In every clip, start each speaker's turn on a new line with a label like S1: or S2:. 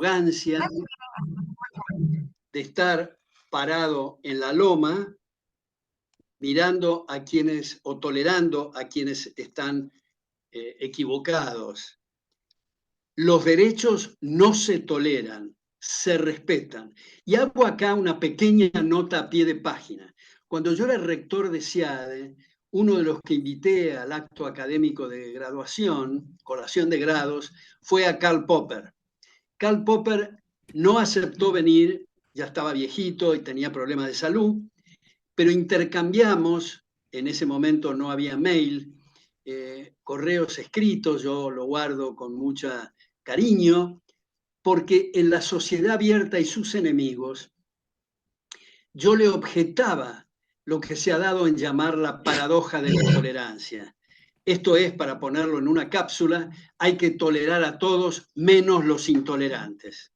S1: arrogancia de estar parado en la loma mirando a quienes, o tolerando a quienes están equivocados. Los derechos no se toleran, se respetan. Y hago acá una pequeña nota a pie de página. Cuando yo era rector de SIADE, uno de los que invité al acto académico de graduación, colación de grados, fue a Karl Popper. Karl Popper no aceptó venir, ya estaba viejito y tenía problemas de salud, pero intercambiamos, en ese momento no había mail, correos escritos, yo lo guardo con mucha cariño, porque en la sociedad abierta y sus enemigos, yo le objetaba lo que se ha dado en llamar la paradoja de la intolerancia. Esto es, para ponerlo en una cápsula, hay que tolerar a todos menos los intolerantes.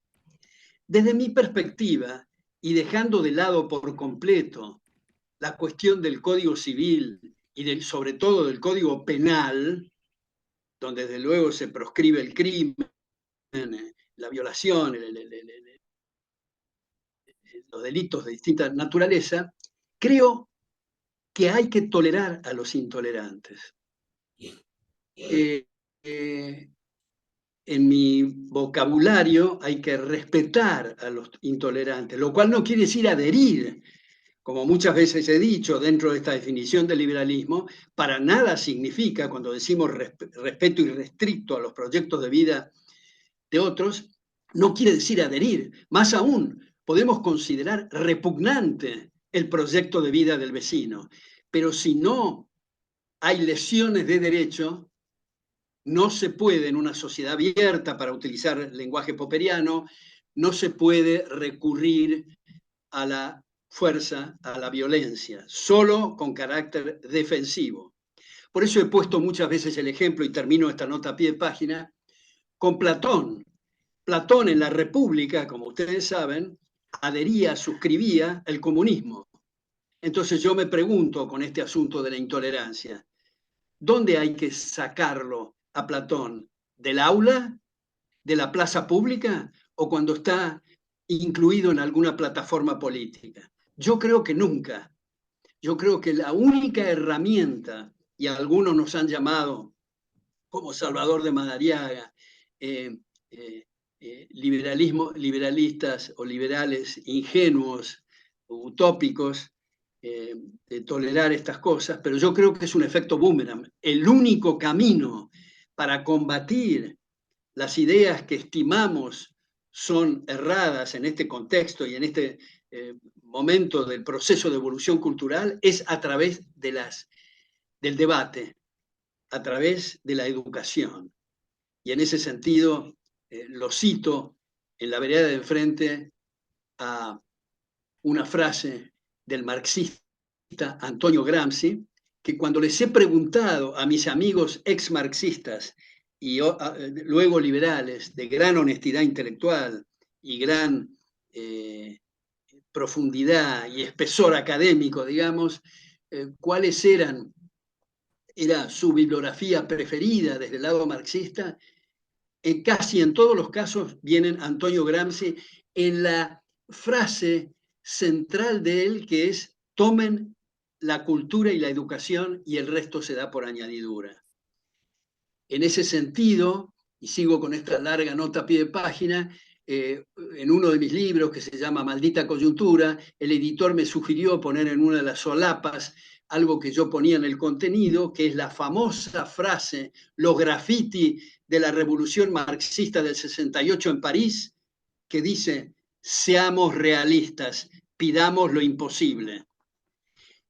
S1: Desde mi perspectiva, y dejando de lado por completo la cuestión del Código Civil y sobre todo del Código Penal, donde desde luego se proscribe el crimen, la violación, los delitos de distinta naturaleza, creo que hay que tolerar a los intolerantes. En mi vocabulario hay que respetar a los intolerantes, lo cual no quiere decir adherir, como muchas veces he dicho dentro de esta definición del liberalismo, para nada significa, cuando decimos respeto irrestricto a los proyectos de vida de otros, no quiere decir adherir. Más aún, podemos considerar repugnante el proyecto de vida del vecino, pero si no hay lesiones de derecho, no se puede en una sociedad abierta, para utilizar el lenguaje popperiano, no se puede recurrir a la fuerza, a la violencia, solo con carácter defensivo. Por eso he puesto muchas veces el ejemplo, y termino esta nota a pie de página, con Platón. Platón en la República, como ustedes saben, adhería, suscribía el comunismo. Entonces yo me pregunto con este asunto de la intolerancia, ¿dónde hay que sacarlo a Platón? ¿Del aula? ¿De la plaza pública? ¿O cuando está incluido en alguna plataforma política? Yo creo que nunca. Yo creo que la única herramienta, y algunos nos han llamado, como Salvador de Madariaga, liberalistas o liberales ingenuos, utópicos, de tolerar estas cosas, pero yo creo que es un efecto boomerang. El único camino para combatir las ideas que estimamos son erradas en este contexto y en este momento del proceso de evolución cultural es a través del debate, a través de la educación. Y en ese sentido, lo cito en la vereda de enfrente a una frase del marxista Antonio Gramsci, que cuando les he preguntado a mis amigos ex-marxistas y luego liberales, de gran honestidad intelectual y gran profundidad y espesor académico, digamos, cuáles era su bibliografía preferida desde el lado marxista, casi en todos los casos vienen Antonio Gramsci en la frase central de él, que es: tomen la cultura y la educación y el resto se da por añadidura. En ese sentido, y sigo con esta larga nota a pie de página, en uno de mis libros que se llama Maldita Coyuntura, el editor me sugirió poner en una de las solapas algo que yo ponía en el contenido, que es la famosa frase, los graffiti de la revolución marxista del 68 en París, que dice: seamos realistas, pidamos lo imposible.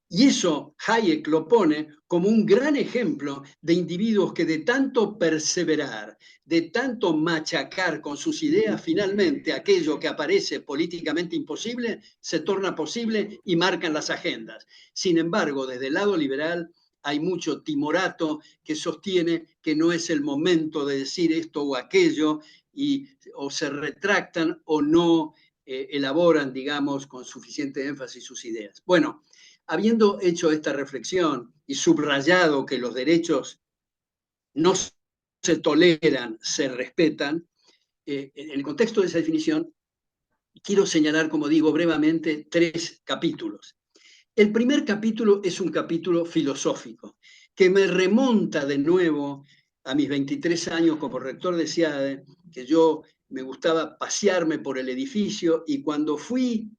S1: Y eso Hayek lo pone como un gran ejemplo de individuos que de tanto perseverar, de tanto machacar con sus ideas, finalmente aquello que aparece políticamente imposible se torna posible y marcan las agendas. Sin embargo, desde el lado liberal hay mucho timorato que sostiene que no es el momento de decir esto o aquello, y o se retractan o no elaboran, digamos, con suficiente énfasis sus ideas. Bueno, habiendo hecho esta reflexión y subrayado que los derechos no se toleran, se respetan, en el contexto de esa definición, quiero señalar, como digo, brevemente, 3 capítulos. El primer capítulo es un capítulo filosófico, que me remonta de nuevo a mis 23 años como rector de SIADE, que yo me gustaba pasearme por el edificio, y cuando fui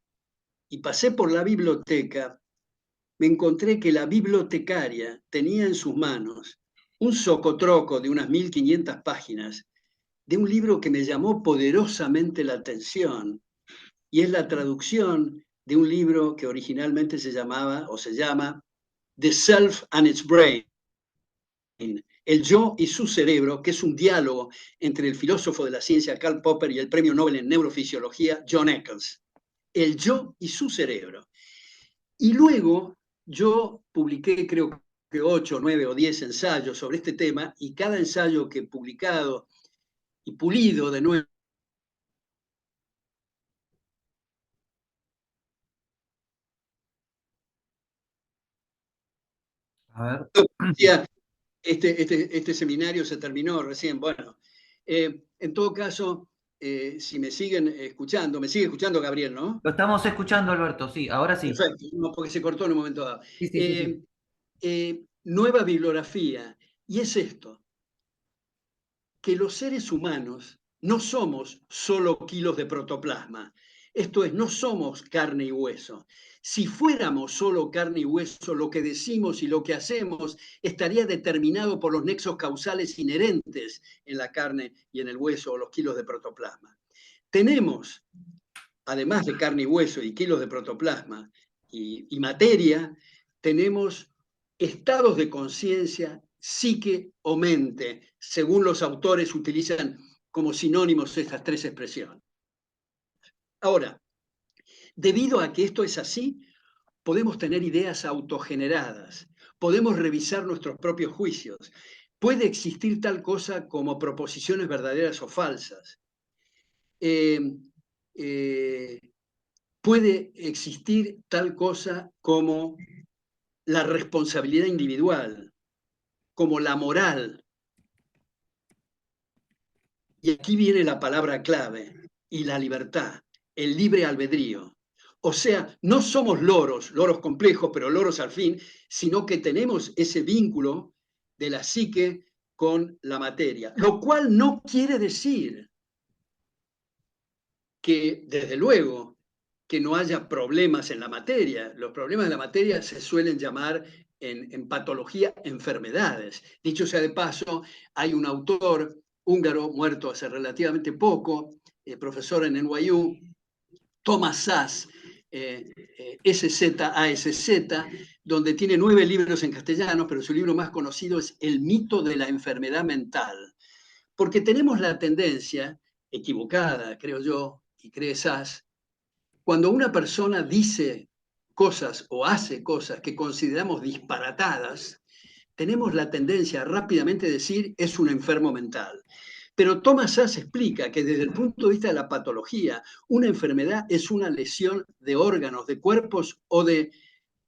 S1: y pasé por la biblioteca, me encontré que la bibliotecaria tenía en sus manos un socotroco de unas 1500 páginas de un libro que me llamó poderosamente la atención, y es la traducción de un libro que originalmente se llamaba o se llama The Self and Its Brain, el yo y su cerebro, que es un diálogo entre el filósofo de la ciencia Karl Popper y el premio Nobel en neurofisiología John Eccles. El yo y su cerebro. Y luego yo publiqué, creo que 8, 9 o 10 ensayos sobre este tema, y cada ensayo que he publicado y pulido de nuevo
S2: A ver.
S1: decía, este seminario se terminó recién. Bueno, en todo caso, si me siguen escuchando, me sigue escuchando Gabriel, ¿no?
S2: Lo estamos escuchando, Alberto, sí, ahora sí.
S1: Perfecto, no, porque se cortó en un momento dado.
S2: Sí, sí, sí, sí.
S1: Nueva bibliografía, y es esto: que los seres humanos no somos solo kilos de protoplasma. Esto es, no somos carne y hueso. Si fuéramos solo carne y hueso, lo que decimos y lo que hacemos estaría determinado por los nexos causales inherentes en la carne y en el hueso, o los kilos de protoplasma. Tenemos, además de carne y hueso y kilos de protoplasma y materia, tenemos estados de conciencia, psique o mente, según los autores utilizan como sinónimos estas 3 expresiones. Ahora, debido a que esto es así, podemos tener ideas autogeneradas, podemos revisar nuestros propios juicios, puede existir tal cosa como proposiciones verdaderas o falsas. Eh, eh, Puede existir tal cosa como la responsabilidad individual, como la moral. Y aquí viene la palabra clave, y la libertad, el libre albedrío. O sea, no somos loros, loros complejos, pero loros al fin, sino que tenemos ese vínculo de la psique con la materia, lo cual no quiere decir que, desde luego, que no haya problemas en la materia. Los problemas de la materia se suelen llamar en patología enfermedades. Dicho sea de paso, hay un autor húngaro muerto hace relativamente poco, profesor en NYU, Thomas Szasz, SZASZ, donde tiene 9 libros en castellano, pero su libro más conocido es El mito de la enfermedad mental. Porque tenemos la tendencia, equivocada, creo yo, y cree Szasz, cuando una persona dice cosas o hace cosas que consideramos disparatadas, tenemos la tendencia a rápidamente decir es un enfermo mental. Pero Thomas Szasz explica que desde el punto de vista de la patología, una enfermedad es una lesión de órganos, de cuerpos o de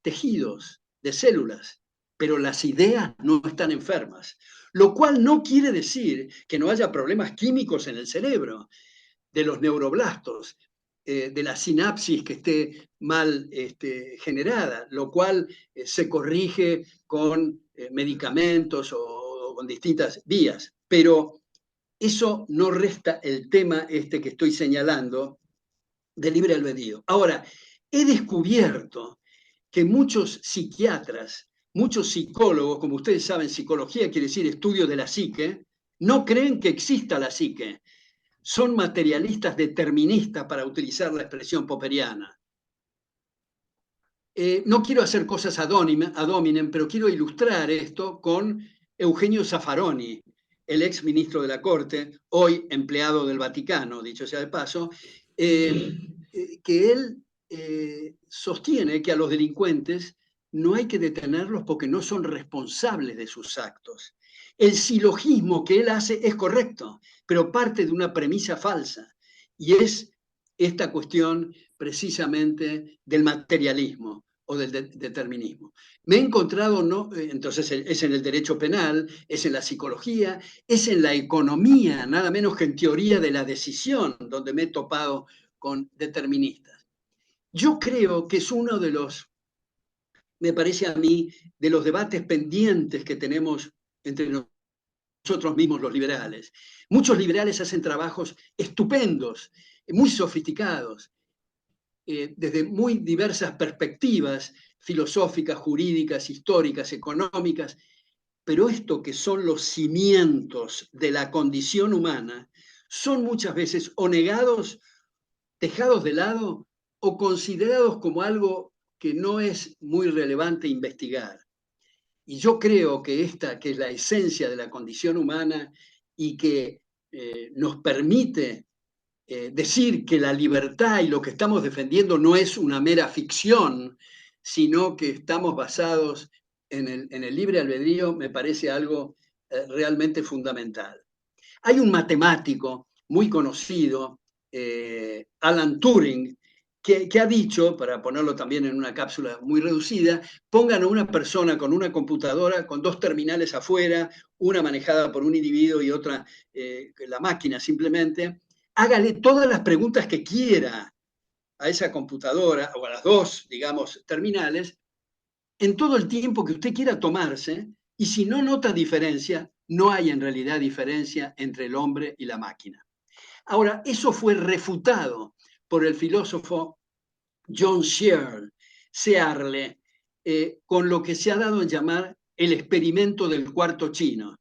S1: tejidos, de células, pero las ideas no están enfermas. Lo cual no quiere decir que no haya problemas químicos en el cerebro, de los neuroblastos, de la sinapsis que esté mal generada, lo cual se corrige con medicamentos o con distintas vías. Pero eso no resta el tema que estoy señalando de libre albedrío. Ahora, he descubierto que muchos psiquiatras, muchos psicólogos, como ustedes saben, psicología quiere decir estudio de la psique, no creen que exista la psique. Son materialistas deterministas, para utilizar la expresión popperiana. No quiero hacer cosas ad hominem, pero quiero ilustrar esto con Eugenio Zaffaroni, el ex ministro de la Corte, hoy empleado del Vaticano, dicho sea de paso, que él sostiene que a los delincuentes no hay que detenerlos porque no son responsables de sus actos. El silogismo que él hace es correcto, pero parte de una premisa falsa, y es esta cuestión precisamente del materialismo. o del determinismo. Me he encontrado, no, entonces es en el derecho penal, es en la psicología, es en la economía, nada menos que en teoría de la decisión, donde me he topado con deterministas. Yo creo que es uno de los, me parece a mí, de los debates pendientes que tenemos entre nosotros mismos los liberales. Muchos liberales hacen trabajos estupendos, muy sofisticados, desde muy diversas perspectivas filosóficas, jurídicas, históricas, económicas, pero esto que son los cimientos de la condición humana son muchas veces o negados, dejados de lado o considerados como algo que no es muy relevante investigar. Y yo creo que esta, que es la esencia de la condición humana y que nos permite decir que la libertad y lo que estamos defendiendo no es una mera ficción, sino que estamos basados en el libre albedrío, me parece algo realmente fundamental. Hay un matemático muy conocido, Alan Turing, que ha dicho, para ponerlo también en una cápsula muy reducida, pongan a una persona con una computadora con dos terminales afuera, una manejada por un individuo y otra la máquina simplemente, hágale todas las preguntas que quiera a esa computadora o a las dos, digamos, terminales, en todo el tiempo que usted quiera tomarse, y si no nota diferencia, no hay en realidad diferencia entre el hombre y la máquina. Ahora, eso fue refutado por el filósofo John Searle, con lo que se ha dado en llamar el experimento del cuarto chino.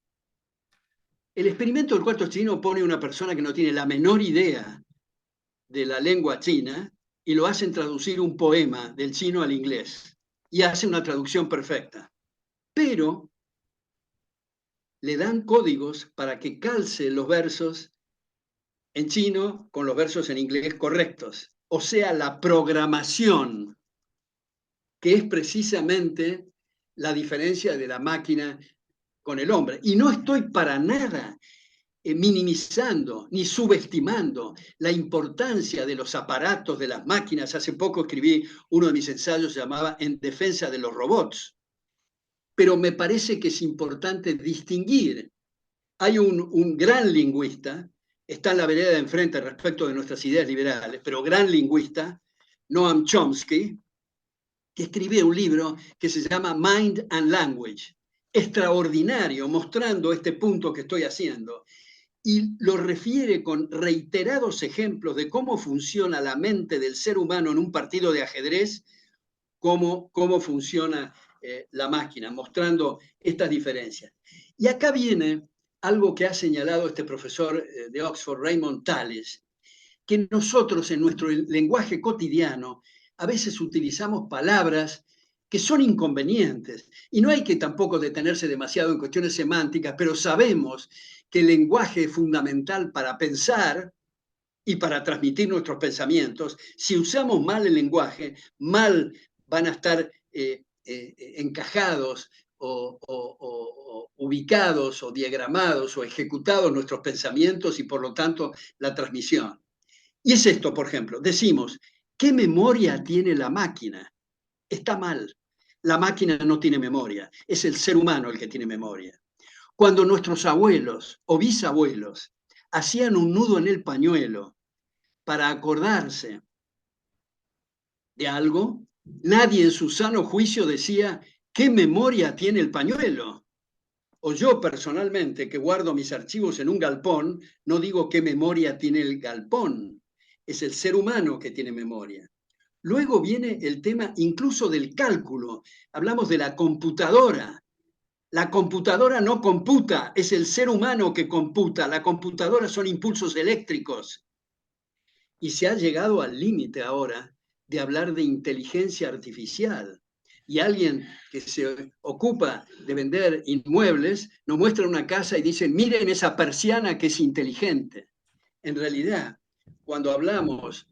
S1: El experimento del cuarto chino pone a una persona que no tiene la menor idea de la lengua china y lo hacen traducir un poema del chino al inglés y hace una traducción perfecta. Pero le dan códigos para que calce los versos en chino con los versos en inglés correctos. O sea, la programación, que es precisamente la diferencia de la máquina con el hombre. Y no estoy para nada minimizando ni subestimando la importancia de los aparatos, de las máquinas. Hace poco escribí uno de mis ensayos, se llamaba En defensa de los robots. Pero me parece que es importante distinguir. Hay un gran lingüista, está en la vereda de enfrente respecto de nuestras ideas liberales, pero gran lingüista, Noam Chomsky, que escribió un libro que se llama Mind and Language, extraordinario, mostrando este punto que estoy haciendo. Y lo refiere con reiterados ejemplos de cómo funciona la mente del ser humano en un partido de ajedrez, cómo funciona la máquina, mostrando estas diferencias. Y acá viene algo que ha señalado este profesor de Oxford, Raymond Tales, que nosotros en nuestro lenguaje cotidiano a veces utilizamos palabras que son inconvenientes. Y no hay que tampoco detenerse demasiado en cuestiones semánticas, pero sabemos que el lenguaje es fundamental para pensar y para transmitir nuestros pensamientos. Si usamos mal el lenguaje, mal van a estar encajados o ubicados o diagramados o ejecutados nuestros pensamientos y por lo tanto la transmisión. Y es esto, por ejemplo, decimos, ¿qué memoria tiene la máquina? Está mal. La máquina no tiene memoria, es el ser humano el que tiene memoria. Cuando nuestros abuelos o bisabuelos hacían un nudo en el pañuelo para acordarse de algo, nadie en su sano juicio decía, ¿qué memoria tiene el pañuelo? O yo personalmente, que guardo mis archivos en un galpón, no digo qué memoria tiene el galpón. Es el ser humano que tiene memoria. Luego viene el tema incluso del cálculo. Hablamos de la computadora. La computadora no computa, es el ser humano que computa. La computadora son impulsos eléctricos. Y se ha llegado al límite ahora de hablar de inteligencia artificial. Y alguien que se ocupa de vender inmuebles nos muestra una casa y dice, miren esa persiana que es inteligente. En realidad, cuando hablamos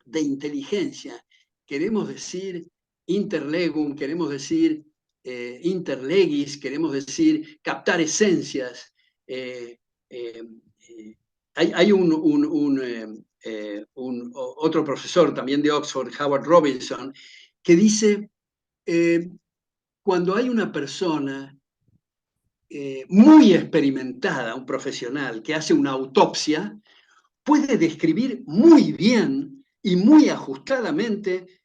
S1: de inteligencia, queremos decir interlegum, queremos decir interlegis, queremos decir captar esencias. Hay otro profesor también de Oxford, Howard Robinson, que dice, cuando hay una persona muy experimentada, un profesional que hace una autopsia, puede describir muy bien y muy ajustadamente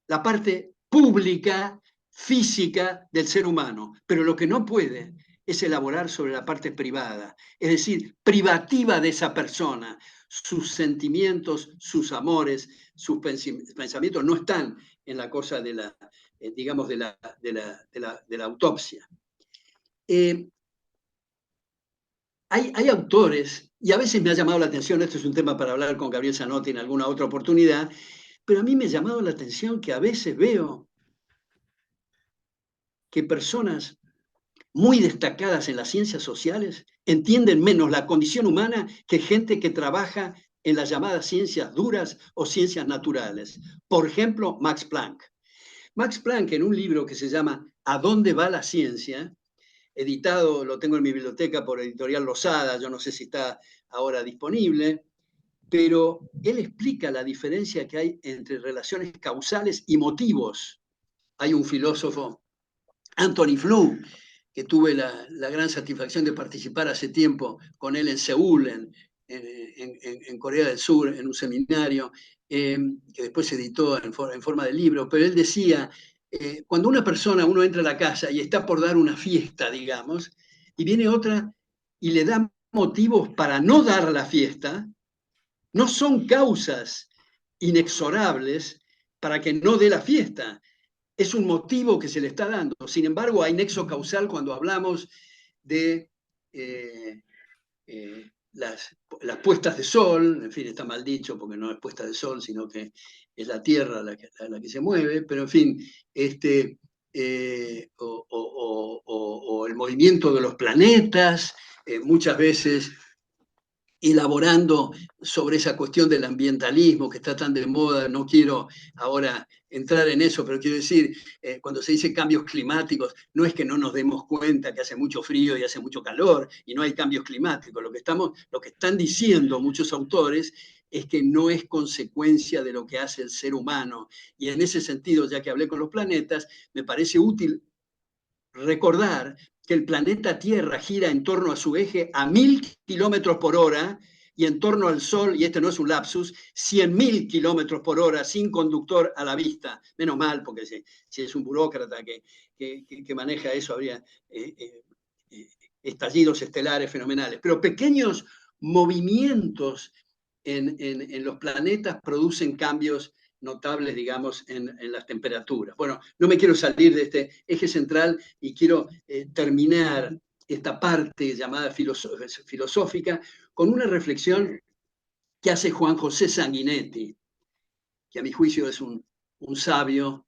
S1: la parte pública, física del ser humano, pero lo que no puede es elaborar sobre la parte privada, es decir, privativa de esa persona. Sus sentimientos, sus amores, sus pensamientos no están en la cosa de la, digamos, de la autopsia. Hay autores, y a veces me ha llamado la atención, esto es un tema para hablar con Gabriel Zanotti en alguna otra oportunidad, pero a mí me ha llamado la atención que a veces veo que personas muy destacadas en las ciencias sociales entienden menos la condición humana que gente que trabaja en las llamadas ciencias duras o ciencias naturales. Por ejemplo, Max Planck. Max Planck, en un libro que se llama ¿A dónde va la ciencia?, editado, lo tengo en mi biblioteca por Editorial Losada, yo no sé si está ahora disponible, pero él explica la diferencia que hay entre relaciones causales y motivos. Hay un filósofo, Anthony Flew, que tuve la gran satisfacción de participar hace tiempo con él en Seúl, en Corea del Sur, en un seminario, que después se editó en forma de libro, pero él decía, cuando una persona, uno entra a la casa y está por dar una fiesta, digamos, y viene otra y le da motivos para no dar la fiesta, no son causas inexorables para que no dé la fiesta, es un motivo que se le está dando. Sin embargo, hay nexo causal cuando hablamos de las puestas de sol, en fin, está mal dicho porque no es puesta de sol, sino que es la Tierra la que se mueve, pero en fin, o el movimiento de los planetas, muchas veces elaborando sobre esa cuestión del ambientalismo que está tan de moda. No quiero ahora entrar en eso, pero quiero decir, cuando se dice cambios climáticos, no es que no nos demos cuenta que hace mucho frío y hace mucho calor y no hay cambios climáticos. Lo que están diciendo muchos autores es que no es consecuencia de lo que hace el ser humano. Y en ese sentido, ya que hablé con los planetas, me parece útil recordar que el planeta Tierra gira en torno a su eje a 1000 km/h y en torno al Sol, y este no es un lapsus, 100.000 km/h sin conductor a la vista. Menos mal, porque si es un burócrata que maneja eso, habría estallidos estelares fenomenales. Pero pequeños movimientos en los planetas producen cambios notables, digamos, en las temperaturas. Bueno, no me quiero salir de este eje central y quiero terminar esta parte llamada filosófica con una reflexión que hace Juan José Sanguinetti, que a mi juicio es un sabio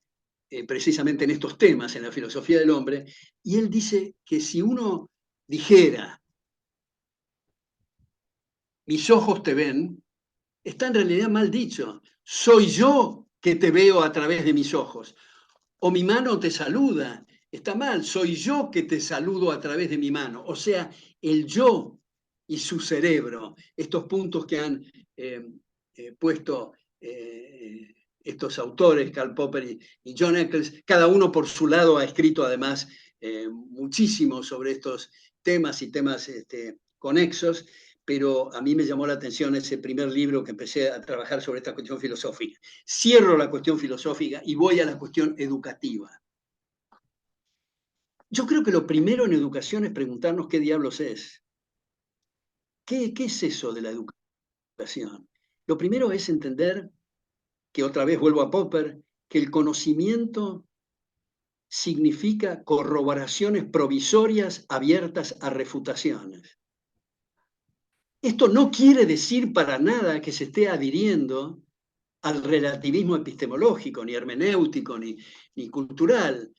S1: precisamente en estos temas, en la filosofía del hombre, y él dice que si uno dijera, mis ojos te ven, está en realidad mal dicho. Soy yo que te veo a través de mis ojos. O mi mano te saluda. Está mal. Soy yo que te saludo a través de mi mano. O sea, el yo y su cerebro. Estos puntos que han puesto estos autores, Karl Popper y John Eccles, cada uno por su lado ha escrito además muchísimo sobre estos temas y temas conexos, pero a mí me llamó la atención ese primer libro que empecé a trabajar sobre esta cuestión filosófica. Cierro la cuestión filosófica y voy a la cuestión educativa. Yo creo que lo primero en educación es preguntarnos qué diablos es. ¿Qué es eso de la educación? Lo primero es entender, que otra vez vuelvo a Popper, que el conocimiento significa corroboraciones provisorias abiertas a refutaciones. Esto no quiere decir para nada que se esté adhiriendo al relativismo epistemológico, ni hermenéutico, ni cultural.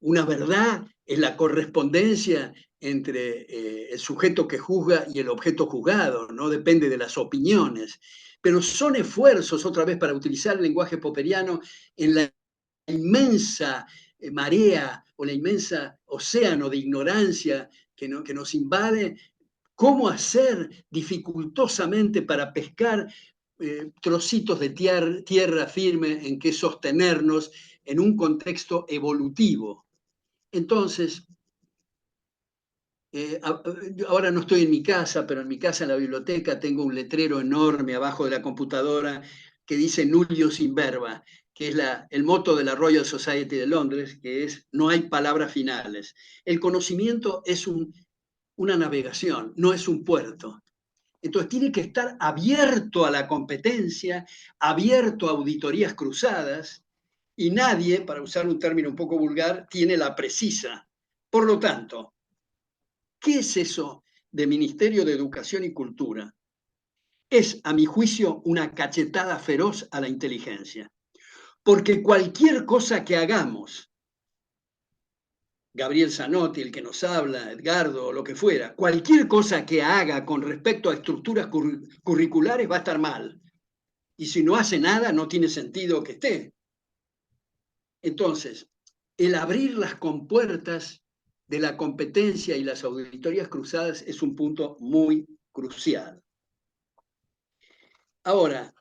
S1: Una verdad es la correspondencia entre el sujeto que juzga y el objeto juzgado, no depende de las opiniones. Pero son esfuerzos, otra vez para utilizar el lenguaje popperiano, en la inmensa marea o la inmensa océano de ignorancia que nos invade, cómo hacer dificultosamente para pescar trocitos de tierra firme en que sostenernos en un contexto evolutivo. Entonces, ahora no estoy en mi casa, pero en mi casa, en la biblioteca, tengo un letrero enorme abajo de la computadora que dice Nullius in verba, que es el moto de la Royal Society de Londres, que es no hay palabras finales. El conocimiento es una navegación, no es un puerto. Entonces tiene que estar abierto a la competencia, abierto a auditorías cruzadas, y nadie, para usar un término un poco vulgar, tiene la precisa. Por lo tanto, ¿qué es eso de Ministerio de Educación y Cultura? Es, a mi juicio, una cachetada feroz a la inteligencia. Porque cualquier cosa que hagamos, Gabriel Zanotti, el que nos habla, Edgardo, o lo que fuera, cualquier cosa que haga con respecto a estructuras curriculares va a estar mal. Y si no hace nada, no tiene sentido que esté. Entonces, el abrir las compuertas de la competencia y las auditorías cruzadas es un punto muy crucial. Ahora,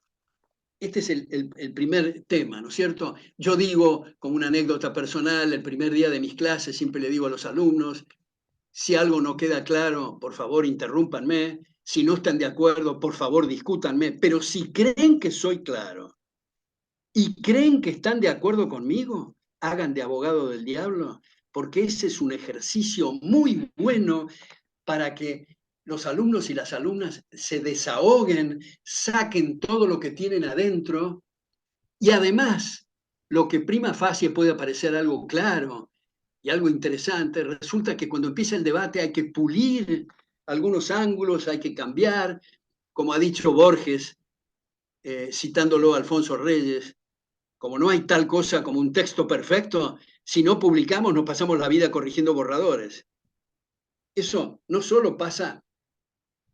S1: este es el primer tema, ¿no es cierto? Yo digo, como una anécdota personal, el primer día de mis clases siempre le digo a los alumnos, si algo no queda claro, por favor, interrúmpanme. Si no están de acuerdo, por favor, discútanme. Pero si creen que soy claro y creen que están de acuerdo conmigo, hagan de abogado del diablo, porque ese es un ejercicio muy bueno para que los alumnos y las alumnas se desahoguen, saquen todo lo que tienen adentro y además, lo que prima facie puede parecer algo claro y algo interesante, resulta que cuando empieza el debate hay que pulir algunos ángulos, hay que cambiar, como ha dicho Borges, citándolo a Alfonso Reyes, como no hay tal cosa como un texto perfecto, si no publicamos nos pasamos la vida corrigiendo borradores. Eso no solo pasa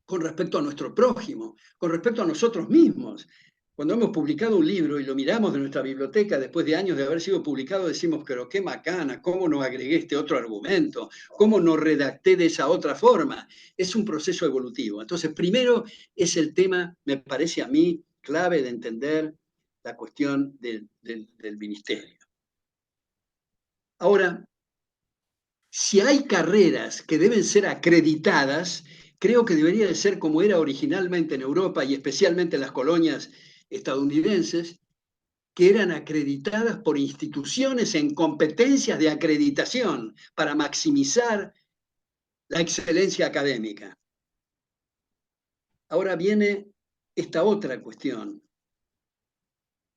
S1: con respecto a nuestro prójimo, con respecto a nosotros mismos. Cuando hemos publicado un libro y lo miramos de nuestra biblioteca después de años de haber sido publicado, decimos, pero qué macana, ¿cómo no agregué este otro argumento? ¿Cómo no redacté de esa otra forma? Es un proceso evolutivo. Entonces, primero es el tema, me parece a mí, clave de entender la cuestión del ministerio. Ahora, si hay carreras que deben ser acreditadas, creo que debería de ser como era originalmente en Europa y especialmente en las colonias estadounidenses, que eran acreditadas por instituciones en competencias de acreditación para maximizar la excelencia académica. Ahora viene esta otra cuestión,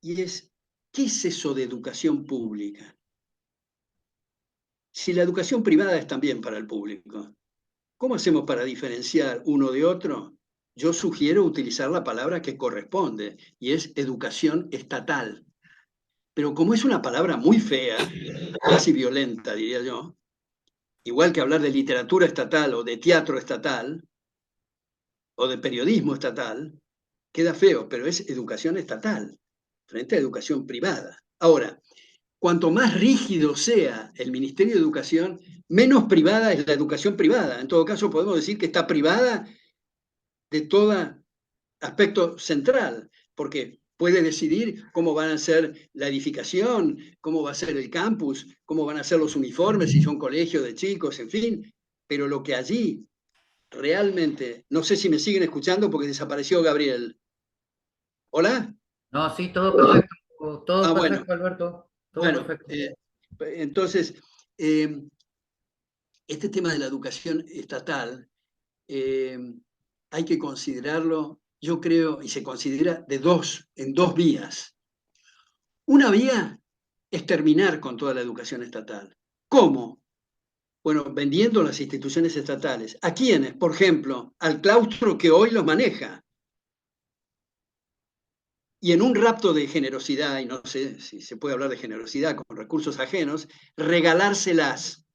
S1: y es, ¿qué es eso de educación pública? Si la educación privada es también para el público, ¿cómo hacemos para diferenciar uno de otro? Yo sugiero utilizar la palabra que corresponde, y es educación estatal. Pero como es una palabra muy fea, casi violenta, diría yo, igual que hablar de literatura estatal o de teatro estatal o de periodismo estatal, queda feo, pero es educación estatal frente a educación privada. Ahora, cuanto más rígido sea el Ministerio de Educación, menos privada es la educación privada. En todo caso, podemos decir que está privada de todo aspecto central, porque puede decidir cómo van a ser la edificación, cómo va a ser el campus, cómo van a ser los uniformes, si son colegios de chicos, en fin, pero lo que allí realmente, no sé si me siguen escuchando porque desapareció Gabriel. ¿Hola?
S2: No, sí, todo
S1: Bueno,
S2: perfecto, Alberto, todo
S1: bueno,
S2: perfecto.
S1: entonces, eh, este tema de la educación estatal eh, hay que considerarlo, yo creo, y se considera en dos vías. Una vía es terminar con toda la educación estatal. ¿Cómo? Bueno, vendiendo las instituciones estatales. ¿A quiénes? Por ejemplo, al claustro que hoy los maneja. Y en un rapto de generosidad, y no sé si se puede hablar de generosidad con recursos ajenos, regalárselas.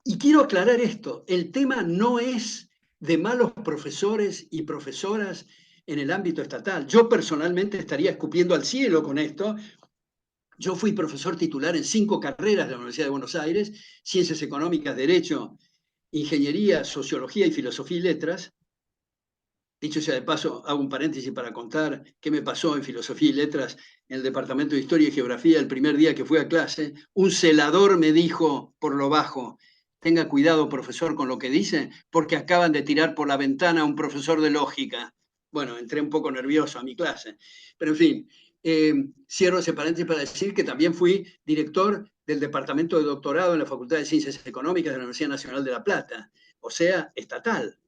S1: Y quiero aclarar esto, el tema no es de malos profesores y profesoras en el ámbito estatal. Yo personalmente estaría escupiendo al cielo con esto. Yo fui profesor titular en 5 carreras de la Universidad de Buenos Aires, Ciencias Económicas, Derecho, Ingeniería, Sociología y Filosofía y Letras. Dicho sea de paso, hago un paréntesis para contar qué me pasó en Filosofía y Letras en el Departamento de Historia y Geografía el primer día que fui a clase. Un celador me dijo por lo bajo: tenga cuidado, profesor, con lo que dice, porque acaban de tirar por la ventana a un profesor de lógica. Bueno, entré un poco nervioso a mi clase. Pero en fin, cierro ese paréntesis para decir que también fui director del Departamento de Doctorado en la Facultad de Ciencias Económicas de la Universidad Nacional de La Plata, o sea, estatal.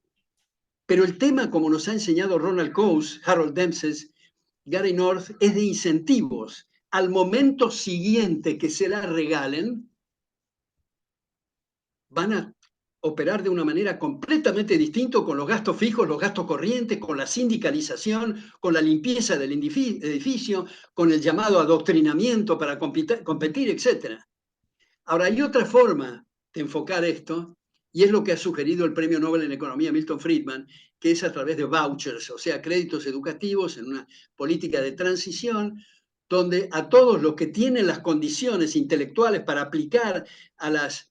S1: Pero el tema, como nos ha enseñado Ronald Coase, Harold Dempsey, Gary North, es de incentivos. Al momento siguiente que se la regalen, van a operar de una manera completamente distinta con los gastos fijos, los gastos corrientes, con la sindicalización, con la limpieza del edificio, con el llamado adoctrinamiento para competir, etc. Ahora, hay otra forma de enfocar esto, y es lo que ha sugerido el Premio Nobel en Economía Milton Friedman, que es a través de vouchers, o sea, créditos educativos en una política de transición, donde a todos los que tienen las condiciones intelectuales para aplicar a las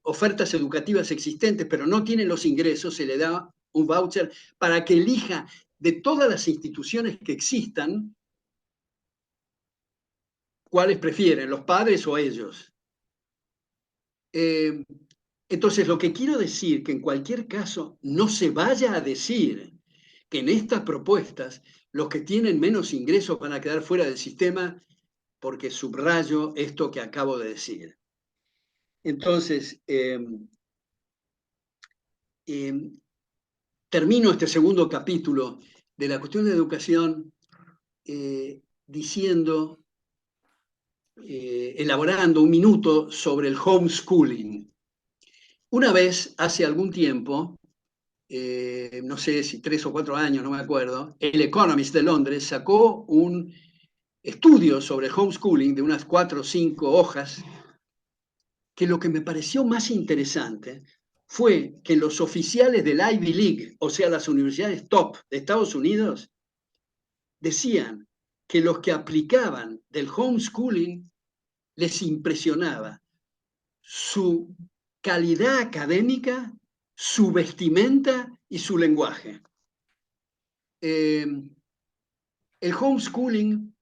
S1: ofertas educativas existentes, pero no tienen los ingresos, se le da un voucher para que elija de todas las instituciones que existan, cuáles prefieren, los padres o ellos. Entonces, lo que quiero decir, que en cualquier caso no se vaya a decir que en estas propuestas los que tienen menos ingresos van a quedar fuera del sistema, porque subrayo esto que acabo de decir. Entonces, termino este segundo capítulo de la cuestión de educación diciendo, elaborando un minuto sobre el homeschooling. Una vez, hace algún tiempo, no sé si 3 o 4 años, no me acuerdo, el Economist de Londres sacó un estudio sobre el homeschooling de unas 4 o 5 hojas, que lo que me pareció más interesante fue que los oficiales del Ivy League, o sea, las universidades top de Estados Unidos, decían que los que aplicaban del homeschooling les impresionaba su calidad académica, su vestimenta y su lenguaje. El homeschooling,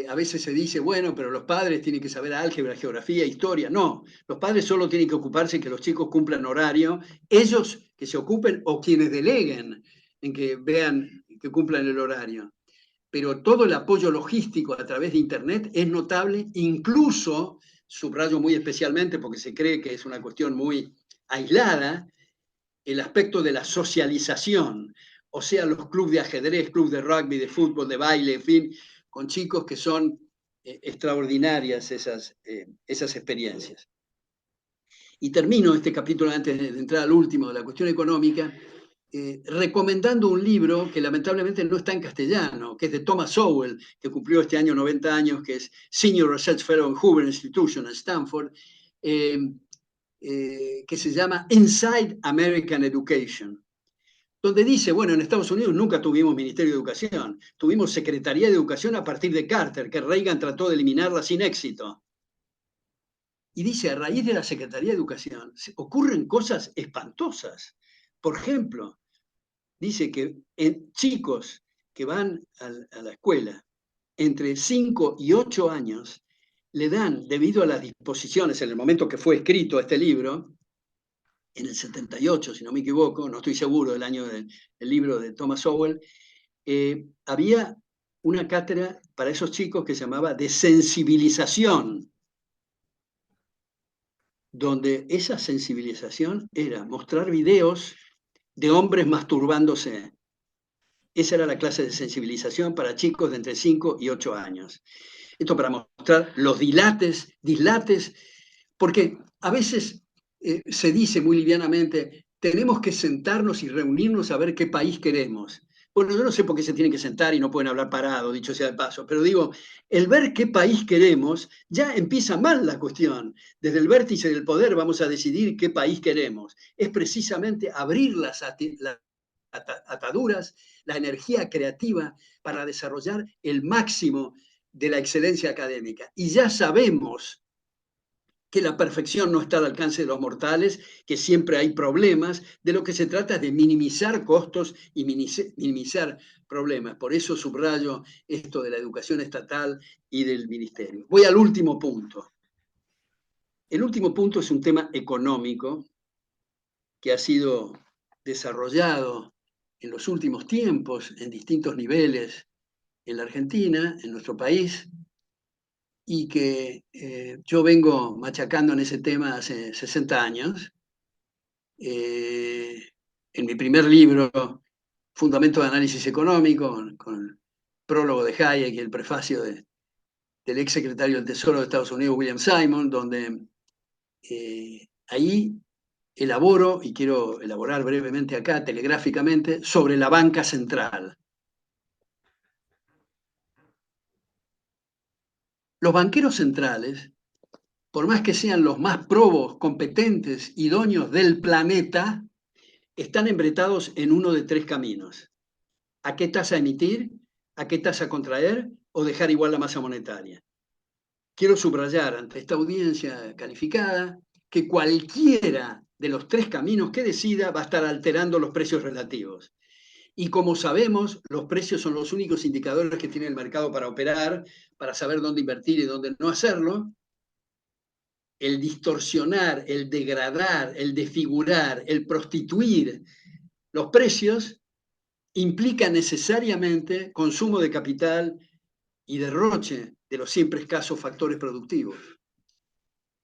S1: a veces se dice, bueno, pero los padres tienen que saber álgebra, geografía, historia. No, los padres solo tienen que ocuparse en que los chicos cumplan horario, ellos que se ocupen o quienes deleguen en que vean que cumplan el horario. Pero todo el apoyo logístico a través de Internet es notable, incluso, subrayo muy especialmente porque se cree que es una cuestión muy aislada, el aspecto de la socialización, o sea, los clubes de ajedrez, clubes de rugby, de fútbol, de baile, en fin, con chicos que son extraordinarias esas experiencias. Y termino este capítulo antes de entrar al último, de la cuestión económica, recomendando un libro que lamentablemente no está en castellano, que es de Thomas Sowell, que cumplió este año 90 años, que es Senior Research Fellow en Hoover Institution en Stanford, que se llama Inside American Education, donde dice, bueno, en Estados Unidos nunca tuvimos Ministerio de Educación, tuvimos Secretaría de Educación a partir de Carter, que Reagan trató de eliminarla sin éxito. Y dice, a raíz de la Secretaría de Educación ocurren cosas espantosas. Por ejemplo, dice que en chicos que van a la escuela entre 5 y 8 años le dan, debido a las disposiciones en el momento que fue escrito este libro, en el 78, si no me equivoco, no estoy seguro del año del libro de Thomas Sowell, había una cátedra para esos chicos que se llamaba de sensibilización, donde esa sensibilización era mostrar videos de hombres masturbándose. Esa era la clase de sensibilización para chicos de entre 5 y 8 años. Esto para mostrar los dislates, porque a veces se dice muy livianamente, tenemos que sentarnos y reunirnos a ver qué país queremos. Bueno, yo no sé por qué se tienen que sentar y no pueden hablar parado, dicho sea de paso, pero digo, el ver qué país queremos, ya empieza mal la cuestión. Desde el vértice del poder vamos a decidir qué país queremos. Es precisamente abrir las ataduras, la energía creativa para desarrollar el máximo de la excelencia académica. Y ya sabemos que la perfección no está al alcance de los mortales, que siempre hay problemas. De lo que se trata es de minimizar costos y minimizar problemas. Por eso subrayo esto de la educación estatal y del ministerio. Voy al último punto. El último punto es un tema económico que ha sido desarrollado en los últimos tiempos en distintos niveles en la Argentina, en nuestro país, y que yo vengo machacando en ese tema hace 60 años. En mi primer libro, Fundamento de Análisis Económico, con el prólogo de Hayek y el prefacio del ex secretario del Tesoro de Estados Unidos, William Simon, donde ahí elaboro, y quiero elaborar brevemente acá, telegráficamente, sobre la banca central. Los banqueros centrales, por más que sean los más probos, competentes, idóneos del planeta, están embretados en uno de tres caminos. ¿A qué tasa emitir? ¿A qué tasa contraer? ¿O dejar igual la masa monetaria? Quiero subrayar ante esta audiencia calificada que cualquiera de los tres caminos que decida va a estar alterando los precios relativos. Y como sabemos, los precios son los únicos indicadores que tiene el mercado para operar, para saber dónde invertir y dónde no hacerlo. El distorsionar, el degradar, el desfigurar, el prostituir los precios implica necesariamente consumo de capital y derroche de los siempre escasos factores productivos.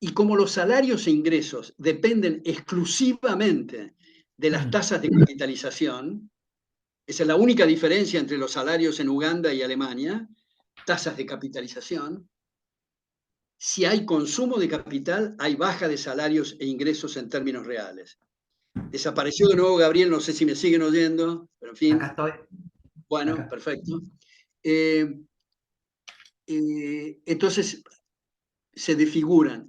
S1: Y como los salarios e ingresos dependen exclusivamente de las tasas de capitalización, esa es la única diferencia entre los salarios en Uganda y Alemania, tasas de capitalización. Si hay consumo de capital, hay baja de salarios e ingresos en términos reales. Desapareció de nuevo Gabriel, no sé si me siguen oyendo, pero en fin.
S2: Acá estoy.
S1: Bueno,
S2: Acá.
S1: perfecto. Entonces, se desfiguran.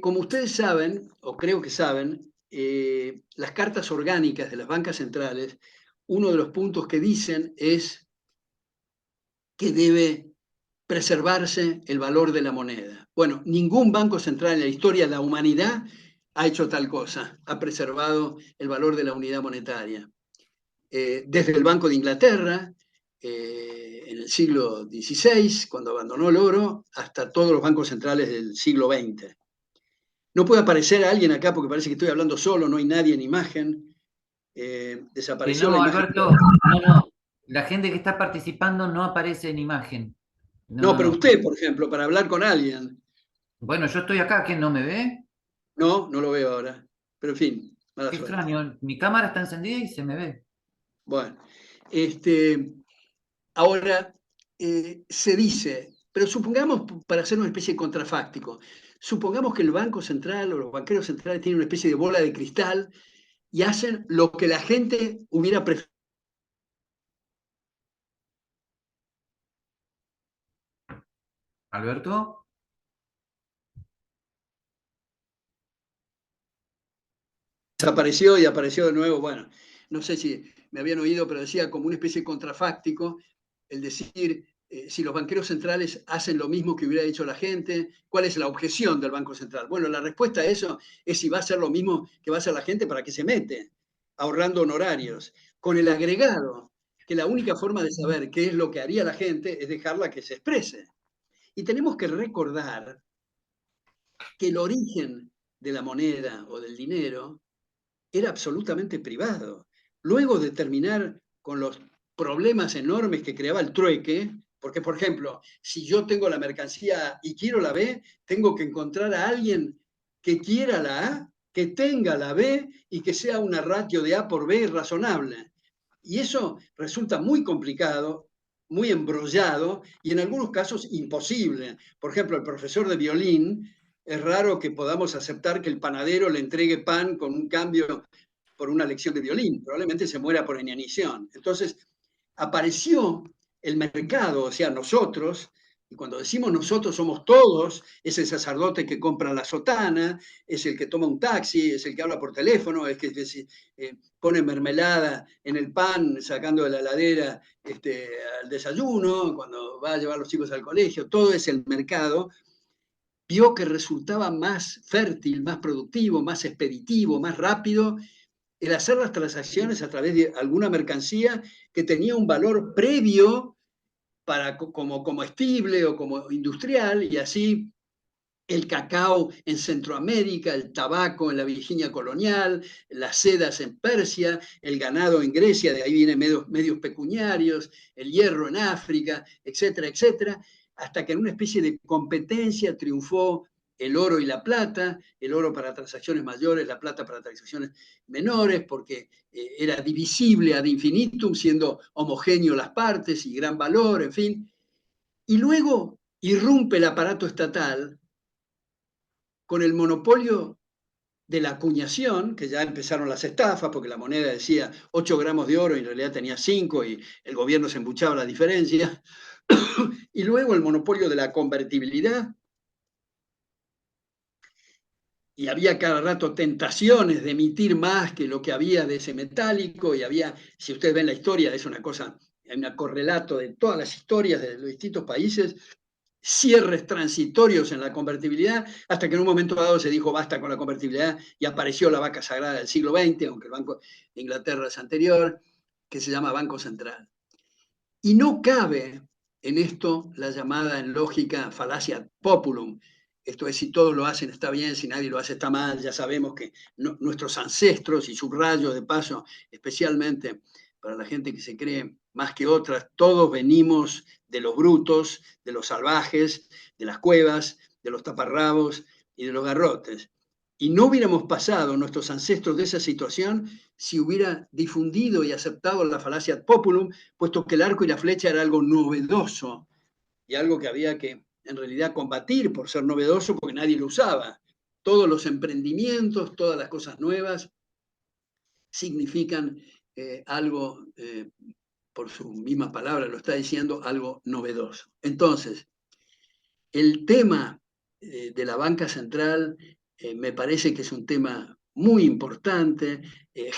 S1: Como ustedes saben, o creo que saben, las cartas orgánicas de las bancas centrales, uno de los puntos que dicen es que debe preservarse el valor de la moneda. Bueno, ningún banco central en la historia de la humanidad ha hecho tal cosa, ha preservado el valor de la unidad monetaria. Desde el Banco de Inglaterra, en el siglo XVI, cuando abandonó el oro, hasta todos los bancos centrales del siglo XX. No puede aparecer alguien acá porque parece que estoy hablando solo, no hay nadie en imagen.
S2: Que
S1: Desapareció la
S2: no,
S1: imagen.
S2: Alberto, no. La gente que está participando no aparece en imagen.
S1: No, pero
S2: No.
S1: usted, por ejemplo, para hablar con alguien.
S2: Bueno, yo estoy acá, ¿quién no me ve?
S1: No, no lo veo ahora. Pero en fin, mala
S2: Qué
S1: suerte.
S2: extraño. Mi cámara está encendida y se me ve.
S1: Bueno, ahora se dice, pero supongamos, para hacer una especie de contrafáctico, supongamos que el Banco Central o los banqueros centrales tienen una especie de bola de cristal y hacen lo que la gente hubiera preferido.
S2: Alberto.
S1: Desapareció y apareció de nuevo. Bueno, no sé si me habían oído, pero decía como una especie de contrafáctico, el decir, si los banqueros centrales hacen lo mismo que hubiera dicho la gente, ¿cuál es la objeción del Banco Central? Bueno, la respuesta a eso es si va a hacer lo mismo que va a hacer la gente, ¿para qué se mete? Ahorrando honorarios. Con el agregado, que la única forma de saber qué es lo que haría la gente es dejarla que se exprese. Y tenemos que recordar que el origen de la moneda o del dinero era absolutamente privado. Luego de terminar con los problemas enormes que creaba el trueque, porque, por ejemplo, si yo tengo la mercancía A y quiero la B, tengo que encontrar a alguien que quiera la A, que tenga la B y que sea una ratio de A por B razonable. Y eso resulta muy complicado, muy embrollado y en algunos casos imposible. Por ejemplo, el profesor de violín, es raro que podamos aceptar que el panadero le entregue pan con un cambio por una lección de violín, probablemente se muera por inanición. Entonces, apareció el mercado, o sea, nosotros, y cuando decimos nosotros somos todos, es el sacerdote que compra la sotana, es el que toma un taxi, es el que habla por teléfono, es que pone mermelada en el pan sacando de la heladera al desayuno, cuando va a llevar a los chicos al colegio, todo es el mercado. vio que resultaba más fértil, más productivo, más expeditivo, más rápido el hacer las transacciones a través de alguna mercancía que tenía un valor previo como comestible o como industrial, y así el cacao en Centroamérica, el tabaco en la Virginia colonial, las sedas en Persia, el ganado en Grecia, de ahí vienen medios pecuniarios, el hierro en África, etcétera, etcétera, hasta que en una especie de competencia triunfó el oro y la plata, el oro para transacciones mayores, la plata para transacciones menores, porque era divisible ad infinitum, siendo homogéneo las partes y gran valor, en fin. Y luego irrumpe el aparato estatal con el monopolio de la acuñación, que ya empezaron las estafas, porque la moneda decía 8 gramos de oro y en realidad tenía 5 y el gobierno se embuchaba la diferencia, y luego el monopolio de la convertibilidad, y había cada rato tentaciones de emitir más que lo que había de ese metálico, y había, si ustedes ven la historia, es una cosa, hay un correlato de todas las historias de los distintos países, cierres transitorios en la convertibilidad, hasta que en un momento dado se dijo basta con la convertibilidad y apareció la vaca sagrada del siglo XX, aunque el Banco de Inglaterra es anterior, que se llama Banco Central. Y no cabe en esto la llamada en lógica falacia populum. Esto es, si todos lo hacen está bien, si nadie lo hace está mal. Ya sabemos que nuestros ancestros, y subrayo de paso, especialmente para la gente que se cree más que otras, todos venimos de los brutos, de los salvajes, de las cuevas, de los taparrabos y de los garrotes. Y no hubiéramos pasado nuestros ancestros de esa situación si hubiera difundido y aceptado la falacia populum, puesto que el arco y la flecha era algo novedoso y algo que había que en realidad combatir por ser novedoso, porque nadie lo usaba. Todos los emprendimientos, todas las cosas nuevas significan algo, por su misma palabra lo está diciendo, algo novedoso. Entonces, el tema de la banca central me parece que es un tema muy importante.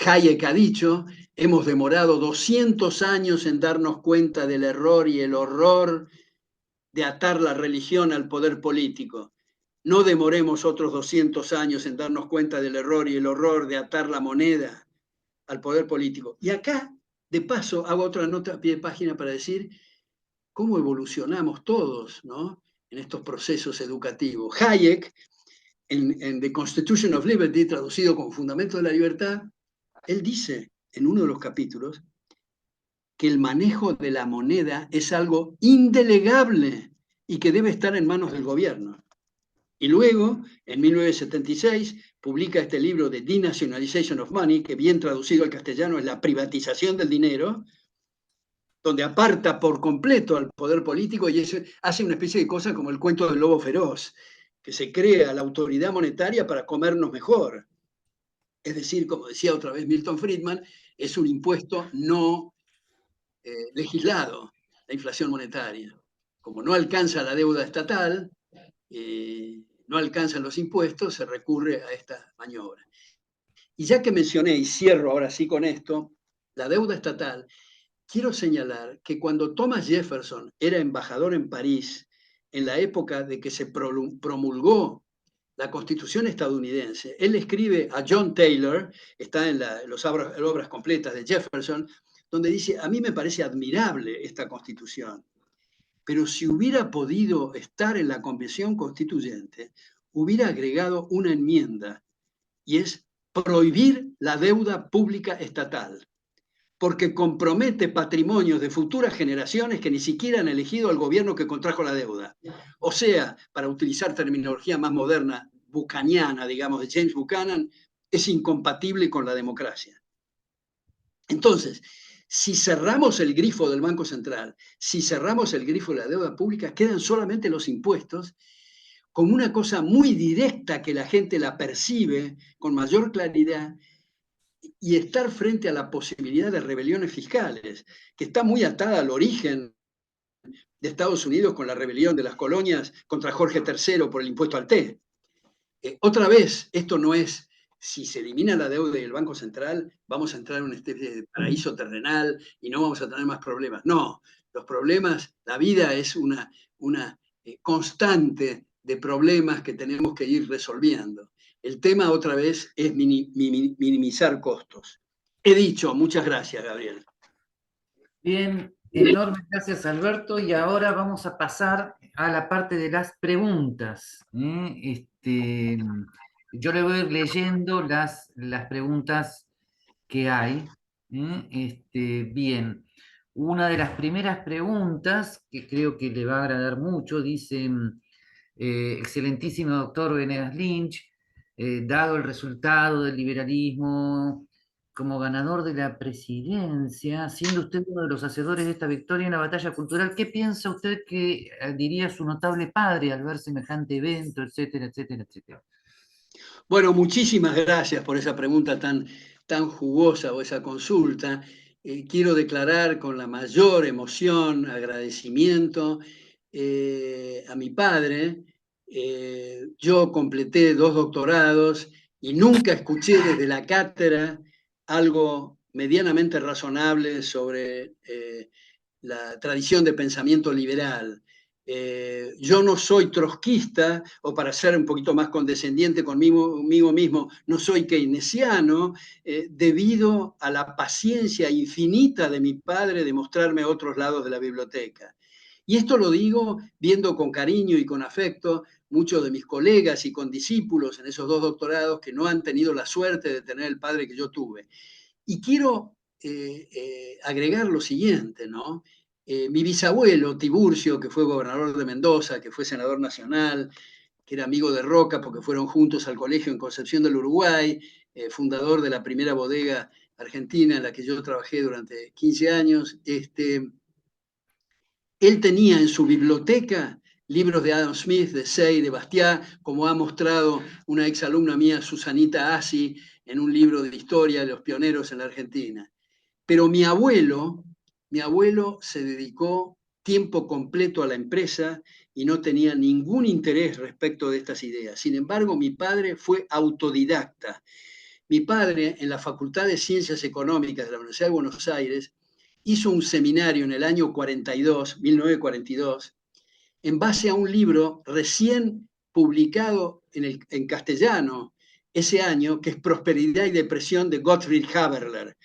S1: Hayek ha dicho, hemos demorado 200 años en darnos cuenta del error y el horror de atar la religión al poder político. No demoremos otros 200 años en darnos cuenta del error y el horror de atar la moneda al poder político. Y acá, de paso, hago otra nota a pie de página para decir cómo evolucionamos todos, ¿no?, en estos procesos educativos. Hayek, en The Constitution of Liberty, traducido como Fundamento de la Libertad, él dice en uno de los capítulos que el manejo de la moneda es algo indelegable y que debe estar en manos del gobierno. Y luego, en 1976, publica este libro de Denationalization of Money, que bien traducido al castellano es la privatización del dinero, donde aparta por completo al poder político y hace una especie de cosa como el cuento del lobo feroz, que se crea la autoridad monetaria para comernos mejor. Es decir, como decía otra vez Milton Friedman, es un impuesto no legislado, la inflación monetaria. Como no alcanza la deuda estatal, no alcanzan los impuestos, se recurre a esta maniobra. Y ya que mencioné, y cierro ahora sí con esto, la deuda estatal, quiero señalar que cuando Thomas Jefferson era embajador en París, en la época de que se promulgó la Constitución estadounidense, él escribe a John Taylor, está en las obras completas de Jefferson, donde dice, a mí me parece admirable esta Constitución, pero si hubiera podido estar en la Convención Constituyente, hubiera agregado una enmienda, y es prohibir la deuda pública estatal, porque compromete patrimonios de futuras generaciones que ni siquiera han elegido al gobierno que contrajo la deuda. O sea, para utilizar terminología más moderna, bucaniana, digamos, de James Buchanan, es incompatible con la democracia. Entonces, si cerramos el grifo del Banco Central, si cerramos el grifo de la deuda pública, quedan solamente los impuestos como una cosa muy directa que la gente la percibe con mayor claridad, y estar frente a la posibilidad de rebeliones fiscales, que está muy atada al origen de Estados Unidos con la rebelión de las colonias contra Jorge III por el impuesto al té. Otra vez, esto no es, si se elimina la deuda y el Banco Central, vamos a entrar en una especie de paraíso terrenal y no vamos a tener más problemas. No, los problemas, la vida es una constante de problemas que tenemos que ir resolviendo. El tema, otra vez, es minimizar costos. He dicho, muchas gracias, Gabriel.
S2: Bien, enormes gracias, Alberto. Y ahora vamos a pasar a la parte de las preguntas. Yo le voy a ir leyendo las preguntas que hay. Bien, una de las primeras preguntas, que creo que le va a agradar mucho, dice, excelentísimo doctor Venegas Lynch, dado el resultado del liberalismo como ganador de la presidencia, siendo usted uno de los hacedores de esta victoria en la batalla cultural, ¿qué piensa usted que diría su notable padre al ver semejante evento, etcétera, etcétera, etcétera?
S1: Bueno, muchísimas gracias por esa pregunta tan jugosa o esa consulta. Quiero declarar con la mayor emoción, agradecimiento a mi padre. Yo completé 2 doctorados y nunca escuché desde la cátedra algo medianamente razonable sobre la tradición de pensamiento liberal. Yo no soy trotskista, o para ser un poquito más condescendiente conmigo mismo, no soy keynesiano, debido a la paciencia infinita de mi padre de mostrarme otros lados de la biblioteca. Y esto lo digo viendo con cariño y con afecto muchos de mis colegas y condiscípulos en esos 2 doctorados que no han tenido la suerte de tener el padre que yo tuve. Y quiero agregar lo siguiente, ¿no? Mi bisabuelo, Tiburcio, que fue gobernador de Mendoza, que fue senador nacional, que era amigo de Roca porque fueron juntos al colegio en Concepción del Uruguay, fundador de la primera bodega argentina en la que yo trabajé durante 15 años, él tenía en su biblioteca libros de Adam Smith, de Say, de Bastiat, como ha mostrado una exalumna mía, Susanita Assi, en un libro de historia de los pioneros en la Argentina. Pero mi abuelo se dedicó tiempo completo a la empresa y no tenía ningún interés respecto de estas ideas. Sin embargo, mi padre fue autodidacta. Mi padre, en la Facultad de Ciencias Económicas de la Universidad de Buenos Aires, hizo un seminario en el año 42, 1942, en base a un libro recién publicado en castellano ese año, que es Prosperidad y Depresión de Gottfried Haberler,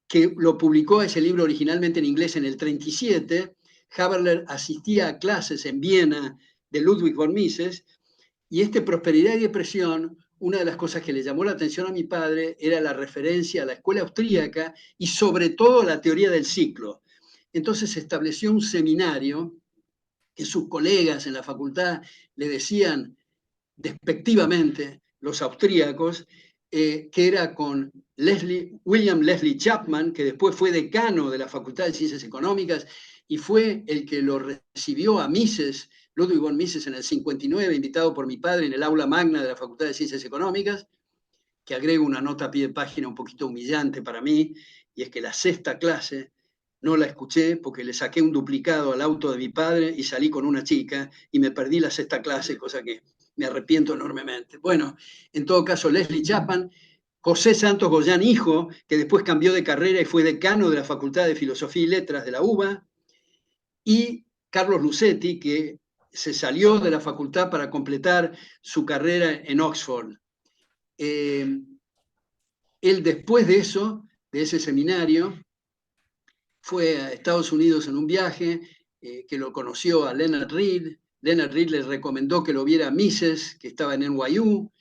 S1: que lo publicó ese libro originalmente en inglés en el 37. Haberler asistía a clases en Viena de Ludwig von Mises, y Prosperidad y Depresión, una de las cosas que le llamó la atención a mi padre era la referencia a la escuela austríaca y sobre todo la teoría del ciclo. Entonces se estableció un seminario que sus colegas en la facultad le decían despectivamente, los austríacos, que era con William Leslie Chapman, que después fue decano de la Facultad de Ciencias Económicas y fue el que lo recibió a Mises, Ludwig von Mises, en el 59, invitado por mi padre en el aula magna de la Facultad de Ciencias Económicas, que agrego una nota a pie de página un poquito humillante para mí, y es que la 6ª clase no la escuché porque le saqué un duplicado al auto de mi padre y salí con una chica y me perdí la 6ª clase, cosa que me arrepiento enormemente. Bueno, en todo caso, Leslie Chapman, José Santos Goyán, hijo, que después cambió de carrera y fue decano de la Facultad de Filosofía y Letras de la UBA, y Carlos Lucetti, que se salió de la facultad para completar su carrera en Oxford. Él después de eso, de ese seminario, fue a Estados Unidos en un viaje, que lo conoció a Leonard Read. Leonard Read le recomendó que lo viera a Mises, que estaba en NYU.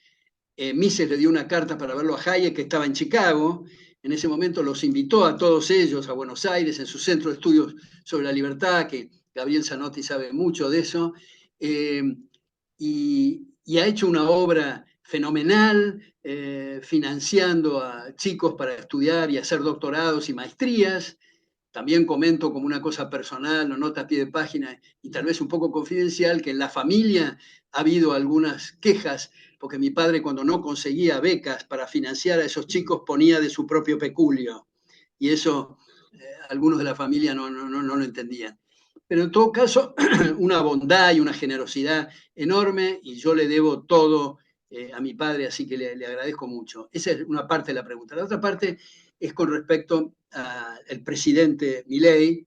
S1: Mises le dio una carta para verlo a Hayek, que estaba en Chicago. En ese momento los invitó a todos ellos a Buenos Aires, en su centro de estudios sobre la libertad, que Gabriel Zanotti sabe mucho de eso, y ha hecho una obra fenomenal, financiando a chicos para estudiar y hacer doctorados y maestrías. También comento como una cosa personal, no nota a pie de página y tal vez un poco confidencial, que en la familia ha habido algunas quejas, porque mi padre, cuando no conseguía becas para financiar a esos chicos, ponía de su propio peculio. Y eso algunos de la familia no lo entendían. Pero en todo caso, una bondad y una generosidad enorme, y yo le debo todo a mi padre, así que le agradezco mucho. Esa es una parte de la pregunta. La otra parte es con respecto al presidente Milei,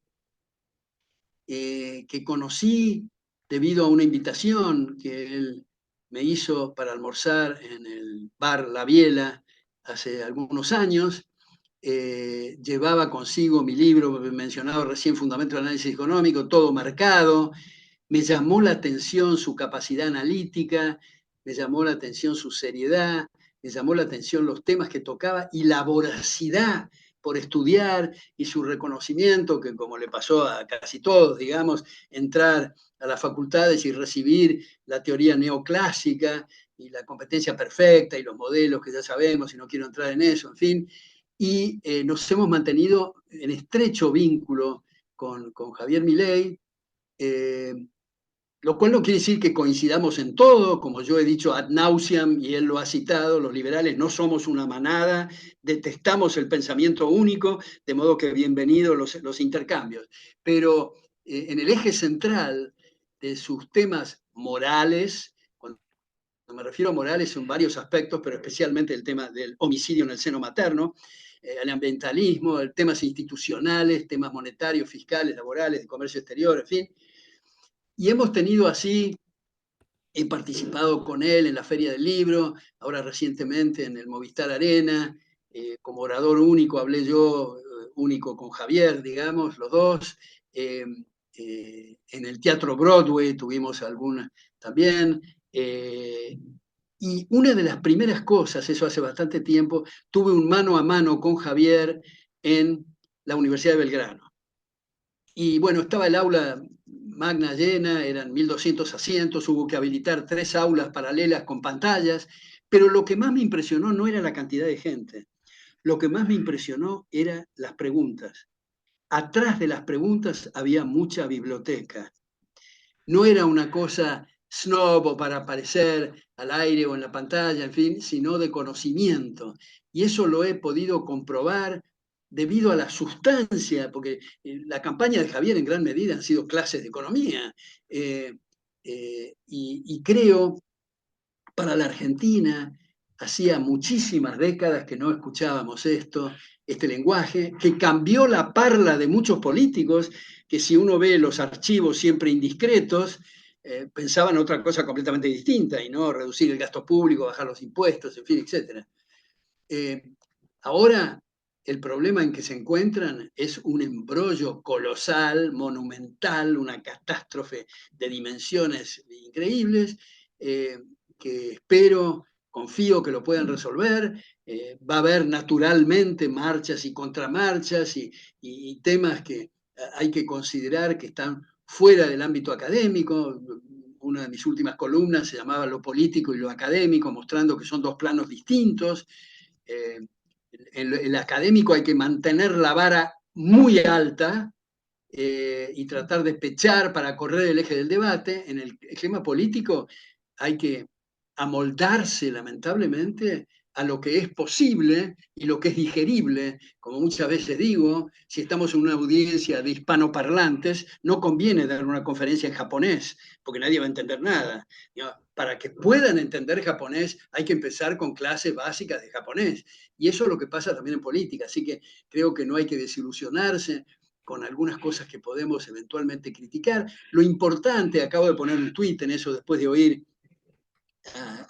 S1: que conocí debido a una invitación que él me hizo para almorzar en el bar La Biela hace algunos años. Llevaba consigo mi libro mencionado recién, Fundamento del Análisis Económico, todo marcado. Me llamó la atención su capacidad analítica, me llamó la atención su seriedad, me llamó la atención los temas que tocaba y la voracidad por estudiar y su reconocimiento, que como le pasó a casi todos, digamos, entrar a las facultades y recibir la teoría neoclásica y la competencia perfecta y los modelos que ya sabemos, y no quiero entrar en eso, en fin. Y nos hemos mantenido en estrecho vínculo con Javier Milei, eh, lo cual no quiere decir que coincidamos en todo, como yo he dicho ad nauseam y él lo ha citado, los liberales no somos una manada, detestamos el pensamiento único, de modo que bienvenidos los intercambios. Pero en el eje central de sus temas morales, cuando me refiero a morales en varios aspectos, pero especialmente el tema del homicidio en el seno materno, el ambientalismo, temas institucionales, temas monetarios, fiscales, laborales, de comercio exterior, en fin. Y hemos tenido así, he participado con él en la Feria del Libro, ahora recientemente en el Movistar Arena, como orador único hablé yo, único con Javier, digamos, los dos. En el Teatro Broadway tuvimos alguna también. Y una de las primeras cosas, eso hace bastante tiempo, tuve un mano a mano con Javier en la Universidad de Belgrano. Y bueno, estaba el aula magna llena, eran 1.200 asientos, hubo que habilitar 3 aulas paralelas con pantallas, pero lo que más me impresionó no era la cantidad de gente, lo que más me impresionó eran las preguntas. Atrás de las preguntas había mucha biblioteca. No era una cosa snob o para aparecer al aire o en la pantalla, en fin, sino de conocimiento. Y eso lo he podido comprobar debido a la sustancia, porque la campaña de Javier en gran medida han sido clases de economía. Y creo, para la Argentina, hacía muchísimas décadas que no escuchábamos este lenguaje, que cambió la parla de muchos políticos, que si uno ve los archivos siempre indiscretos, pensaban otra cosa completamente distinta, y no reducir el gasto público, bajar los impuestos, en fin, etc. Ahora, el problema en que se encuentran es un embrollo colosal, monumental, una catástrofe de dimensiones increíbles, que espero, confío que lo puedan resolver. Va a haber naturalmente marchas y contramarchas y temas que hay que considerar que están fuera del ámbito académico. Una de mis últimas columnas se llamaba Lo político y lo académico, mostrando que son dos planos distintos. El académico hay que mantener la vara muy alta y tratar de pechar para correr el eje del debate. En el esquema político hay que amoldarse, lamentablemente, a lo que es posible y lo que es digerible. Como muchas veces digo, si estamos en una audiencia de hispanoparlantes, no conviene dar una conferencia en japonés, porque nadie va a entender nada. Para que puedan entender japonés, hay que empezar con clases básicas de japonés. Y eso es lo que pasa también en política. Así que creo que no hay que desilusionarse con algunas cosas que podemos eventualmente criticar. Lo importante, acabo de poner un tuit en eso después de oír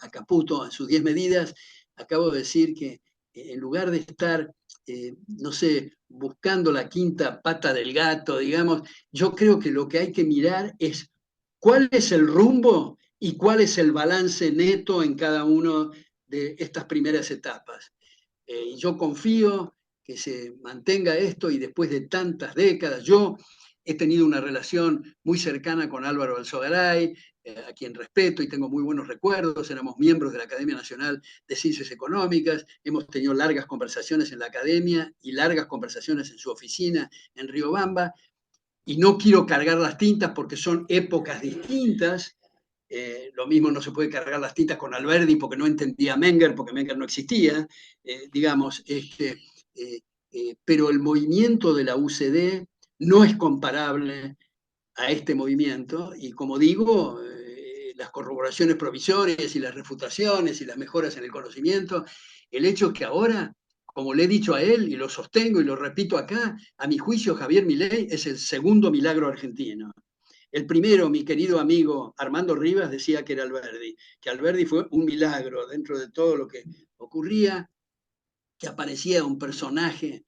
S1: a Caputo en sus 10 medidas, acabo de decir que en lugar de estar, no sé, buscando la quinta pata del gato, digamos, yo creo que lo que hay que mirar es cuál es el rumbo y cuál es el balance neto en cada una de estas primeras etapas. Y yo confío que se mantenga esto y después de tantas décadas, yo he tenido una relación muy cercana con Álvaro Alzogaray, a quien respeto y tengo muy buenos recuerdos, éramos miembros de la Academia Nacional de Ciencias Económicas, hemos tenido largas conversaciones en la academia y largas conversaciones en su oficina en Riobamba, y no quiero cargar las tintas porque son épocas distintas. Lo mismo no se puede cargar las tintas con Alberdi porque no entendía a Menger, porque Menger no existía, digamos. Pero el movimiento de la UCD no es comparable a este movimiento y, como digo, las corroboraciones provisorias y las refutaciones y las mejoras en el conocimiento, el hecho es que ahora, como le he dicho a él y lo sostengo y lo repito acá, a mi juicio Javier Milei es el segundo milagro argentino. El primero, mi querido amigo Armando Rivas, decía que era Alberdi, que Alberdi fue un milagro dentro de todo lo que ocurría, que aparecía un personaje.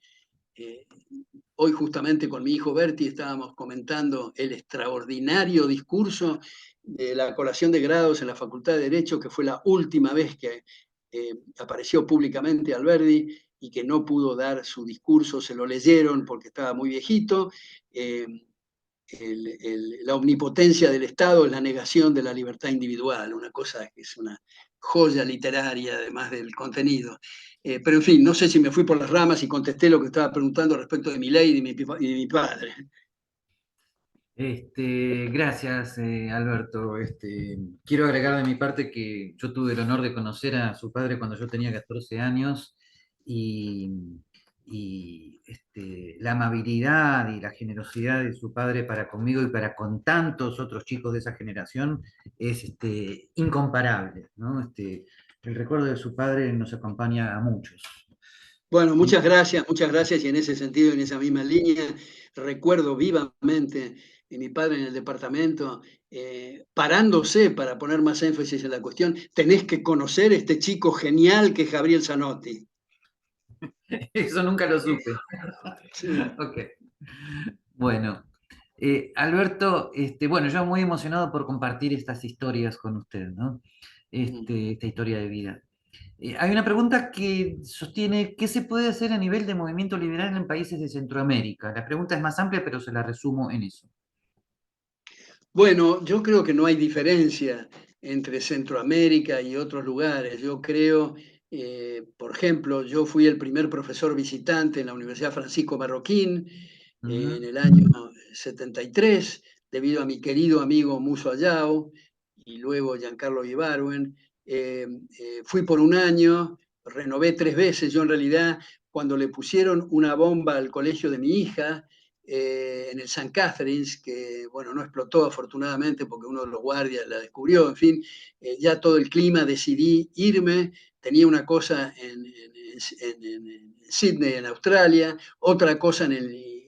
S1: Hoy justamente con mi hijo Berti estábamos comentando el extraordinario discurso de la colación de grados en la Facultad de Derecho, que fue la última vez que apareció públicamente Alberdi y que no pudo dar su discurso, se lo leyeron porque estaba muy viejito. Eh, la omnipotencia del Estado es la negación de la libertad individual, una cosa que es una joya literaria, además del contenido. Pero en fin, no sé si me fui por las ramas y contesté lo que estaba preguntando respecto de mi ley y de mi padre.
S2: Gracias, Alberto. Quiero agregar de mi parte que yo tuve el honor de conocer a su padre cuando yo tenía 14 años y, la amabilidad y la generosidad de su padre para conmigo y para con tantos otros chicos de esa generación es incomparable, ¿no? El recuerdo de su padre nos acompaña a muchos.
S1: Bueno, muchas gracias y en ese sentido, en esa misma línea, recuerdo vivamente a mi padre en el departamento, parándose para poner más énfasis en la cuestión, tenés que conocer este chico genial que es Gabriel Zanotti.
S2: Eso nunca lo supe.
S1: Sí.
S2: Ok. Bueno, Alberto, bueno, yo muy emocionado por compartir estas historias con usted, ¿no? Esta historia de vida. Hay una pregunta que sostiene, ¿qué se puede hacer a nivel de movimiento liberal en países de Centroamérica? La pregunta es más amplia, pero se la resumo en eso.
S1: Bueno, yo creo que no hay diferencia entre Centroamérica y otros lugares. Yo creo, por ejemplo, yo fui el primer profesor visitante en la Universidad Francisco Marroquín en el año 73, debido a mi querido amigo Muso Ayao y luego Giancarlo Ibarwen. Fui por un año, renové 3 veces. Yo en realidad, cuando le pusieron una bomba al colegio de mi hija, en el St. Catharines, que bueno, no explotó afortunadamente porque uno de los guardias la descubrió, en fin, ya todo el clima, decidí irme, tenía una cosa en Sydney, en Australia, otra cosa en el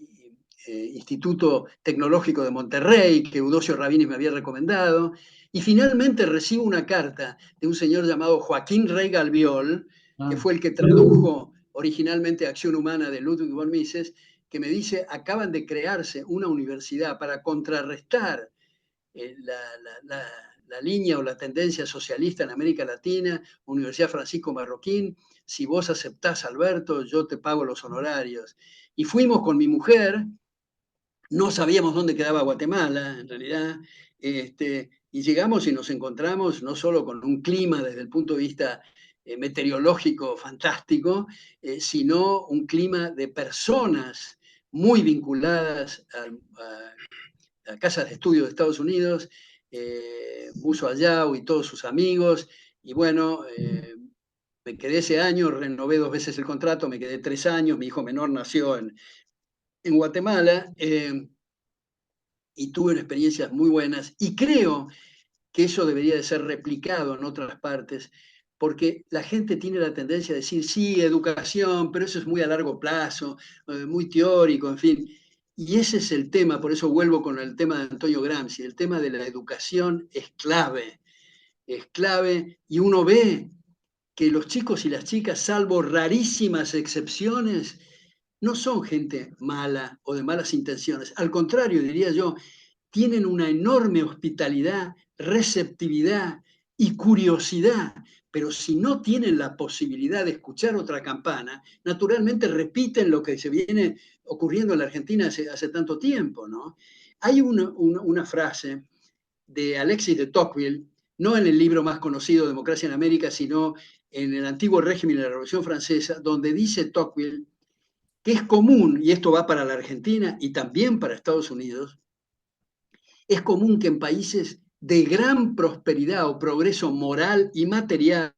S1: Instituto Tecnológico de Monterrey, que Eudoxio Rabines me había recomendado, y finalmente recibo una carta de un señor llamado Joaquín Rey Galviol, que fue el que tradujo originalmente Acción Humana de Ludwig von Mises, que me dice, acaban de crearse una universidad para contrarrestar la línea o la tendencia socialista en América Latina, Universidad Francisco Marroquín, si vos aceptás, Alberto, yo te pago los honorarios. Y fuimos con mi mujer, no sabíamos dónde quedaba Guatemala, en realidad, y llegamos y nos encontramos no solo con un clima desde el punto de vista meteorológico fantástico, sino un clima de personas muy vinculadas a casas de estudio de Estados Unidos, Buzo Ayau y todos sus amigos, y bueno, me quedé ese año, renové 2 veces el contrato, me quedé 3 años, mi hijo menor nació en Guatemala, y tuve experiencias muy buenas, y creo que eso debería de ser replicado en otras partes, porque la gente tiene la tendencia a decir, sí, educación, pero eso es muy a largo plazo, muy teórico, en fin. Y ese es el tema, por eso vuelvo con el tema de Antonio Gramsci, el tema de la educación es clave, y uno ve que los chicos y las chicas, salvo rarísimas excepciones, no son gente mala o de malas intenciones. Al contrario, diría yo, tienen una enorme hospitalidad, receptividad y curiosidad, pero si no tienen la posibilidad de escuchar otra campana, naturalmente repiten lo que se viene ocurriendo en la Argentina hace tanto tiempo, ¿no? Hay una frase de Alexis de Tocqueville, no en el libro más conocido, Democracia en América, sino en el antiguo régimen de la Revolución Francesa, donde dice Tocqueville que es común, y esto va para la Argentina y también para Estados Unidos, es común que en países de gran prosperidad o progreso moral y material,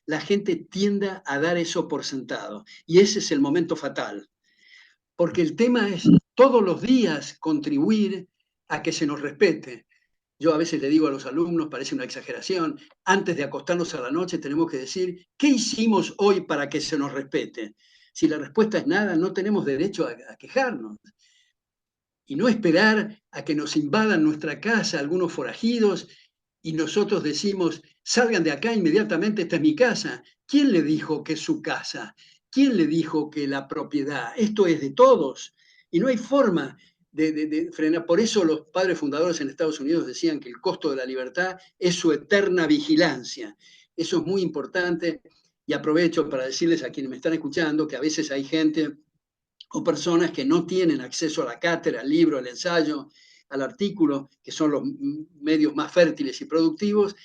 S1: la gente tienda a dar eso por sentado. Y ese es el momento fatal, porque el tema es todos los días contribuir a que se nos respete. Yo a veces le digo a los alumnos, parece una exageración, antes de acostarnos a la noche tenemos que decir, ¿qué hicimos hoy para que se nos respete? Si la respuesta es nada, no tenemos derecho a quejarnos. y no esperar a que nos invadan nuestra casa algunos forajidos y nosotros decimos, salgan de acá inmediatamente, esta es mi casa. ¿Quién le dijo que es su casa? ¿Quién le dijo que la propiedad? Esto es de todos y no hay forma de frenar. Por eso los padres fundadores en Estados Unidos decían que el costo de la libertad es su eterna vigilancia. Eso es muy importante y aprovecho para decirles a quienes me están escuchando que a veces hay gente o personas que no tienen acceso a la cátedra, al libro, al ensayo, al artículo, que son los medios más fértiles y productivos,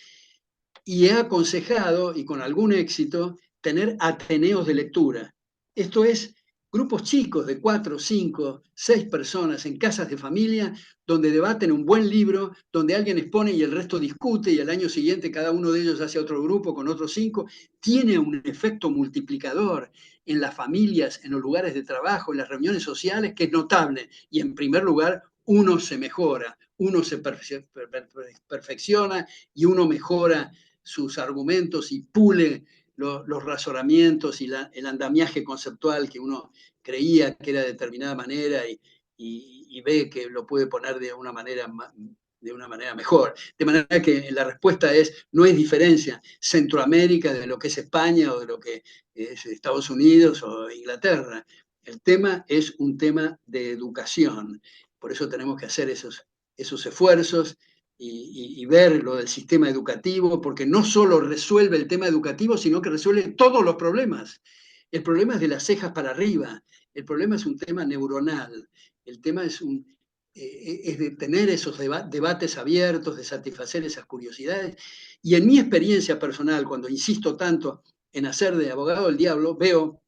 S1: y he aconsejado, y con algún éxito, tener ateneos de lectura. Esto es grupos chicos de 4, 5, 6 personas en casas de familia, donde debaten un buen libro, donde alguien expone y el resto discute, y al año siguiente cada uno de ellos hace otro grupo con otros 5, tiene un efecto multiplicador en las familias, en los lugares de trabajo, en las reuniones sociales, que es notable. Y en primer lugar, uno se mejora, uno se perfecciona y uno mejora sus argumentos y pule los razonamientos y el andamiaje conceptual que uno creía que era de determinada manera y ve que lo puede poner de una manera mejor. De manera que la respuesta es, no es diferencia Centroamérica de lo que es España o de lo que es Estados Unidos o Inglaterra. El tema es un tema de educación. Por eso tenemos que hacer esos esfuerzos y ver lo del sistema educativo, porque no solo resuelve el tema educativo, sino que resuelve todos los problemas. El problema es de las cejas para arriba, el problema es un tema neuronal, el tema es de tener esos debates abiertos, de satisfacer esas curiosidades. Y en mi experiencia personal, cuando insisto tanto en hacer de abogado del diablo, veo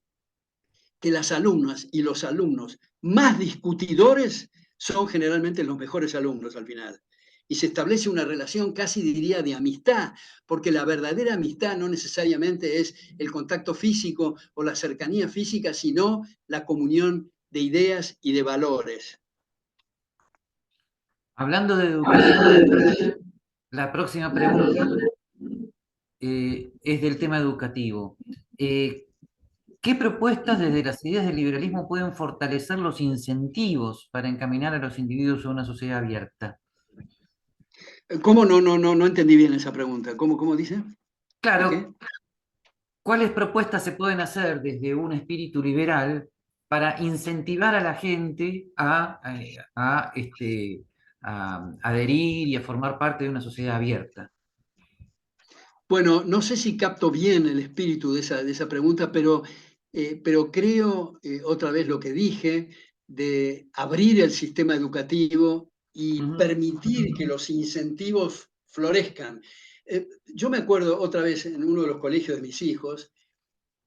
S1: que las alumnas y los alumnos más discutidores son generalmente los mejores alumnos al final. Y se establece una relación casi diría de amistad, porque la verdadera amistad no necesariamente es el contacto físico o la cercanía física, sino la comunión de ideas y de valores.
S2: Hablando de educación, la próxima pregunta es del tema educativo. ¿Qué propuestas desde las ideas del liberalismo pueden fortalecer los incentivos para encaminar a los individuos a una sociedad abierta?
S1: ¿Cómo? No entendí bien esa pregunta. ¿Cómo dice? ¿De qué?
S2: Claro, ¿cuáles propuestas se pueden hacer desde un espíritu liberal para incentivar a la gente a adherir y a formar parte de una sociedad abierta?
S1: Bueno, no sé si capto bien el espíritu de esa pregunta, pero creo, otra vez lo que dije, de abrir el sistema educativo y
S2: Ujú.
S1: permitir que los incentivos florezcan. Yo me acuerdo otra vez en uno de los colegios de mis hijos,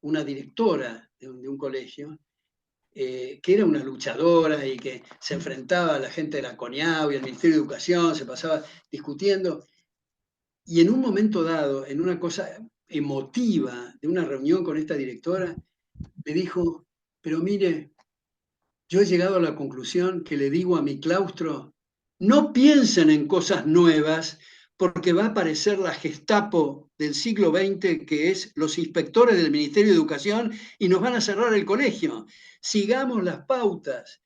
S1: una directora de un colegio, que era una luchadora y que se enfrentaba a la gente de la CONIAU y al Ministerio de Educación, se pasaba discutiendo. Y en un momento dado, en una cosa emotiva de una reunión con esta directora, me dijo, pero mire, yo he llegado a la conclusión que le digo a mi claustro, no piensen en cosas nuevas porque va a aparecer la Gestapo del siglo XX, que es los inspectores del Ministerio de Educación, y nos van a cerrar el colegio. Sigamos las pautas.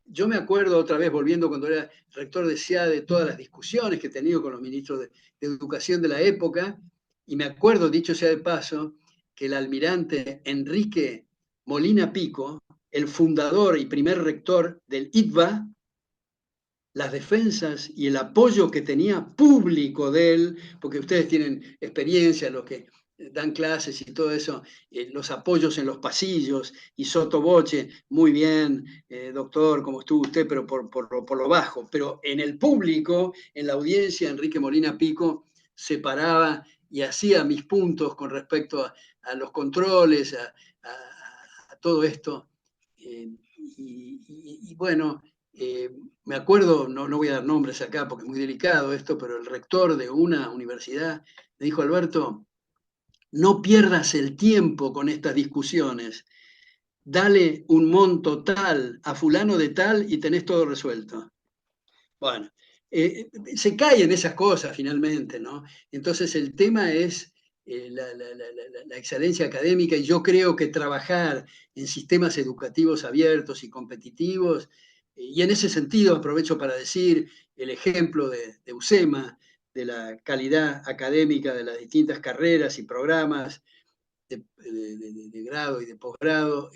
S1: Yo me acuerdo otra vez, volviendo cuando era rector de SEA, de todas las discusiones que he tenido con los ministros de Educación de la época, y me acuerdo, dicho sea de paso, que el almirante Enrique Molina Pico, el fundador y primer rector del ITBA, las defensas y el apoyo que tenía público de él, porque ustedes tienen experiencia, los que dan clases y todo eso, los apoyos en los pasillos y sotoboche, muy bien, doctor, como estuvo usted, pero por lo bajo. Pero en el público, en la audiencia, Enrique Molina Pico se paraba y hacía mis puntos con respecto a los controles, a todo esto. Y bueno, me acuerdo, no voy a dar nombres acá porque es muy delicado esto, pero el rector de una universidad me dijo, Alberto, no pierdas el tiempo con estas discusiones, dale un monto tal a fulano de tal y tenés todo resuelto. Bueno, se caen esas cosas finalmente, ¿no? Entonces el tema es la excelencia académica y yo creo que trabajar en sistemas educativos abiertos y competitivos Y en ese sentido aprovecho para decir el ejemplo de UCEMA, de la calidad académica de las distintas carreras y programas de grado y de posgrado,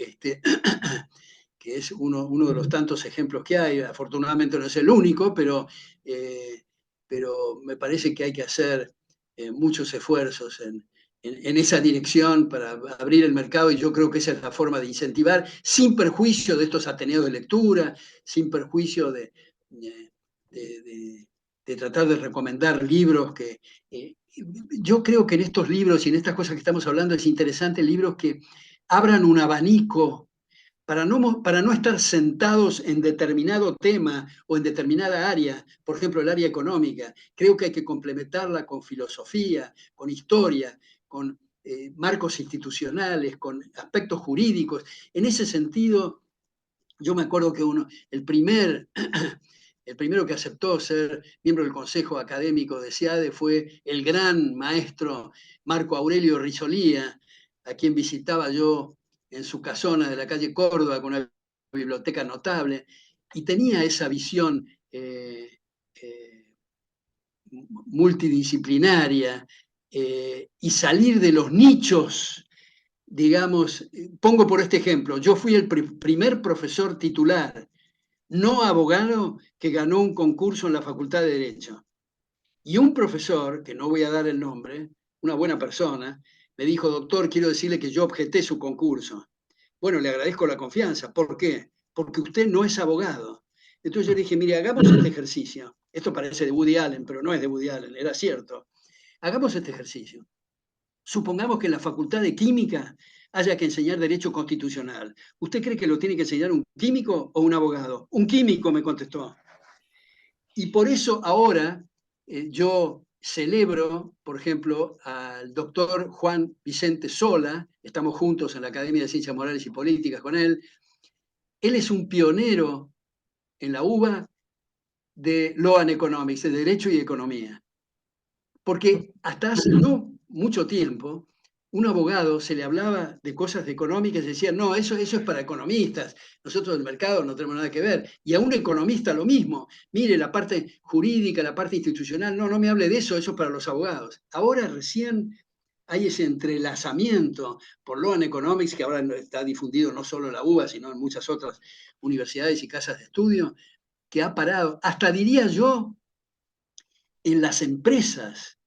S1: que es uno de los tantos ejemplos que hay. Afortunadamente no es el único, pero me parece que hay que hacer muchos esfuerzos en esa dirección para abrir el mercado, y yo creo que esa es la forma de incentivar, sin perjuicio de estos ateneos de lectura, sin perjuicio de, de tratar de recomendar libros que... yo creo que en estos libros y en estas cosas que estamos hablando es interesante libros que abran un abanico para no estar sentados en determinado tema o en determinada área, por ejemplo, el área económica. Creo que hay que complementarla con filosofía, con historia, con marcos institucionales, con aspectos jurídicos. En ese sentido, yo me acuerdo que el primero que aceptó ser miembro del Consejo Académico de SEADE fue el gran maestro Marco Aurelio Risolía, a quien visitaba yo en su casona de la calle Córdoba, con una biblioteca notable, y tenía esa visión eh, multidisciplinaria, y salir de los nichos, digamos. Pongo por este ejemplo, yo fui el primer profesor titular no abogado que ganó un concurso en la Facultad de Derecho. Y un profesor, que no voy a dar el nombre, una buena persona, me dijo: doctor, quiero decirle que yo objeté su concurso. Bueno, le agradezco la confianza. ¿Por qué? Porque usted no es abogado. Entonces yo le dije: mire, hagamos este ejercicio. Esto parece de Woody Allen, pero no es de Woody Allen, era cierto. Hagamos este ejercicio. Supongamos que en la Facultad de Química haya que enseñar derecho constitucional. ¿Usted cree que lo tiene que enseñar un químico o un abogado? Un químico, me contestó. Y por eso ahora yo celebro, por ejemplo, al doctor Juan Vicente Sola. Estamos juntos en la Academia de Ciencias Morales y Políticas con él. Él es un pionero en la UBA de Law and Economics, de Derecho y Economía. Porque hasta hace no mucho tiempo, un abogado se le hablaba de cosas económicas y decía: no, eso es para economistas, nosotros del mercado no tenemos nada que ver. Y a un economista lo mismo: mire, la parte jurídica, la parte institucional, no me hable de eso, eso es para los abogados. Ahora recién hay ese entrelazamiento por Law and Economics, que ahora está difundido no solo en la UBA, sino en muchas otras universidades y casas de estudio, que ha parado, hasta diría yo, en las empresas.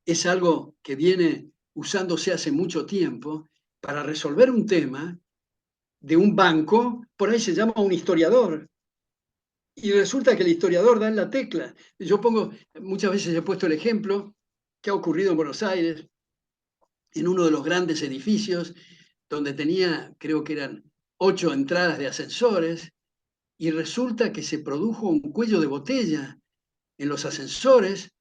S1: Es algo que viene usándose hace mucho tiempo para resolver un tema de un banco. Por ahí se llama un historiador, y resulta que el historiador da en la tecla. Yo muchas veces he puesto el ejemplo que ha ocurrido en Buenos Aires, en uno de los grandes edificios, donde tenía, creo que eran 8 entradas de ascensores, y resulta que se produjo un cuello de botella en los ascensores,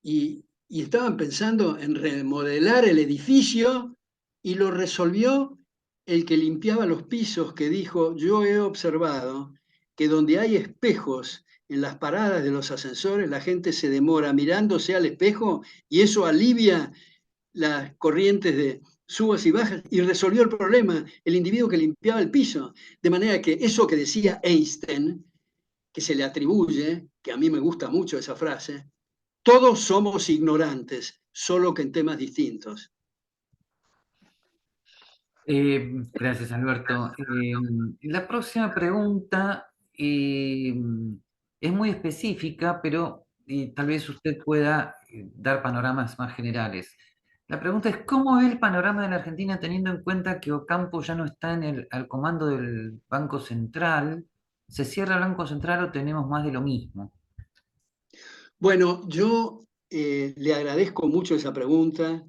S1: y estaban pensando en remodelar el edificio, y lo resolvió el que limpiaba los pisos, que dijo: yo he observado que donde hay espejos en las paradas de los ascensores, la gente se demora mirándose al espejo, y eso alivia las corrientes de subas y bajas, y resolvió el problema el individuo que limpiaba el piso. De manera que eso que decía Einstein, que se le atribuye, que a mí me gusta mucho esa frase: todos somos ignorantes, solo que en temas distintos.
S2: Gracias, Alberto. La próxima pregunta es muy específica, pero tal vez usted pueda dar panoramas más generales. La pregunta es: ¿cómo ve el panorama de la Argentina teniendo en cuenta que Ocampo ya no está al comando del Banco Central? ¿Se cierra el Banco Central o tenemos más de lo mismo?
S1: Bueno, yo le agradezco mucho esa pregunta.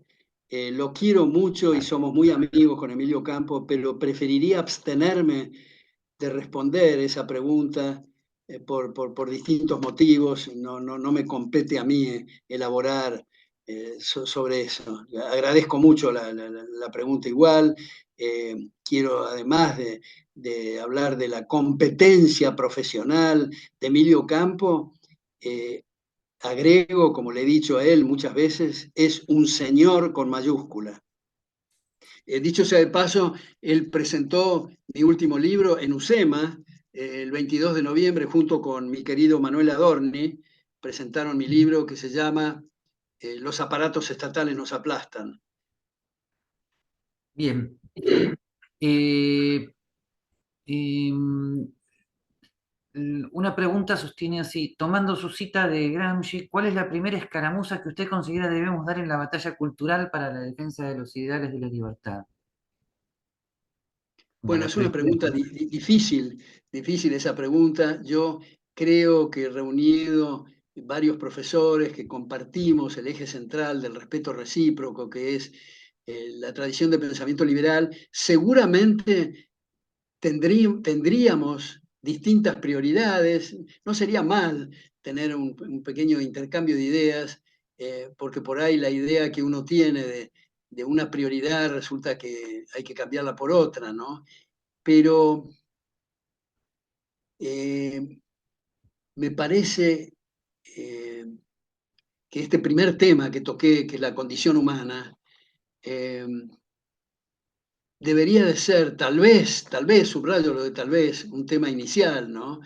S1: Lo quiero mucho y somos muy amigos con Emilio Campo, pero preferiría abstenerme de responder esa pregunta por distintos motivos. No me compete a mí elaborar sobre eso. Agradezco mucho la pregunta igual. Quiero, además de hablar de la competencia profesional de Emilio Campo, eh, agrego, como le he dicho a él muchas veces, es un señor con mayúscula. Dicho sea de paso, él presentó mi último libro en UCEMA, el 22 de noviembre, junto con mi querido Manuel Adorni, presentaron mi libro que se llama Los aparatos estatales nos aplastan.
S2: Bien. Eh, em, una pregunta sostiene así, tomando su cita de Gramsci, ¿cuál es la primera escaramuza que usted considera debemos dar en la batalla cultural para la defensa de los ideales de la libertad? Como
S1: Bueno,
S2: la
S1: es una pregunta
S2: prehistoria.
S1: difícil, difícil esa pregunta. Yo creo que reunido varios profesores que compartimos el eje central del respeto recíproco, que es la tradición de pensamiento liberal, seguramente tendríamos distintas prioridades. No sería mal tener un pequeño intercambio de ideas, porque por ahí la idea que uno tiene de una prioridad resulta que hay que cambiarla por otra, ¿no? Pero eh, me parece eh, que este primer tema que toqué, que es la condición humana, eh, debería de ser, tal vez, subrayo lo de tal vez, un tema inicial, ¿no?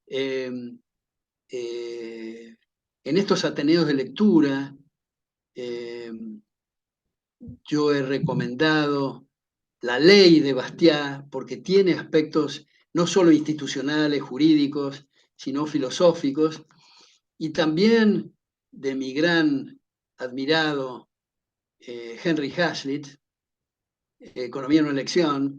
S1: Eh, en estos ateneos de lectura, eh, yo he recomendado la ley de Bastiat porque tiene aspectos no solo institucionales, jurídicos, sino filosóficos, y también de mi gran admirado Henry Hazlitt, Economía en una elección.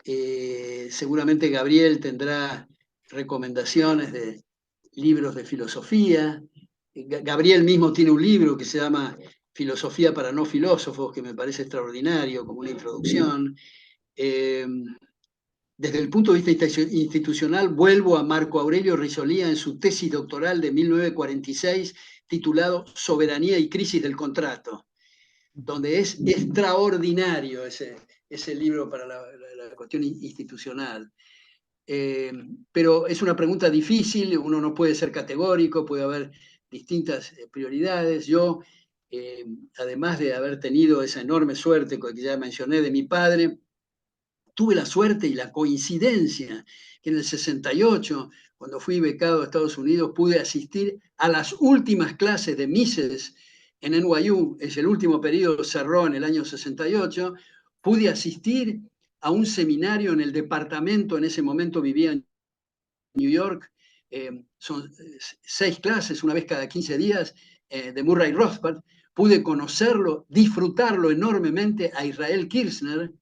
S1: Seguramente Gabriel tendrá recomendaciones de libros de filosofía. Gabriel mismo tiene un libro que se llama Filosofía para no filósofos, que me parece extraordinario como una introducción. Eh, Desde el punto de vista institucional, vuelvo a Marco Aurelio Risolía en su tesis doctoral de 1946, titulado Soberanía y crisis del contrato, donde es extraordinario ese libro para la cuestión institucional. Pero es una pregunta difícil, uno no puede ser categórico, puede haber distintas prioridades. Yo, además de haber tenido esa enorme suerte que ya mencioné de mi padre, tuve la suerte y la coincidencia que en el 68, cuando fui becado a Estados Unidos, pude asistir a las últimas clases de Mises en NYU, es el último periodo, cerró en el año 68, pude asistir a un seminario en el departamento, en ese momento vivía en New York, son 6 clases, una vez cada 15 días, de Murray Rothbard, pude conocerlo, disfrutarlo enormemente a Israel Kirzner,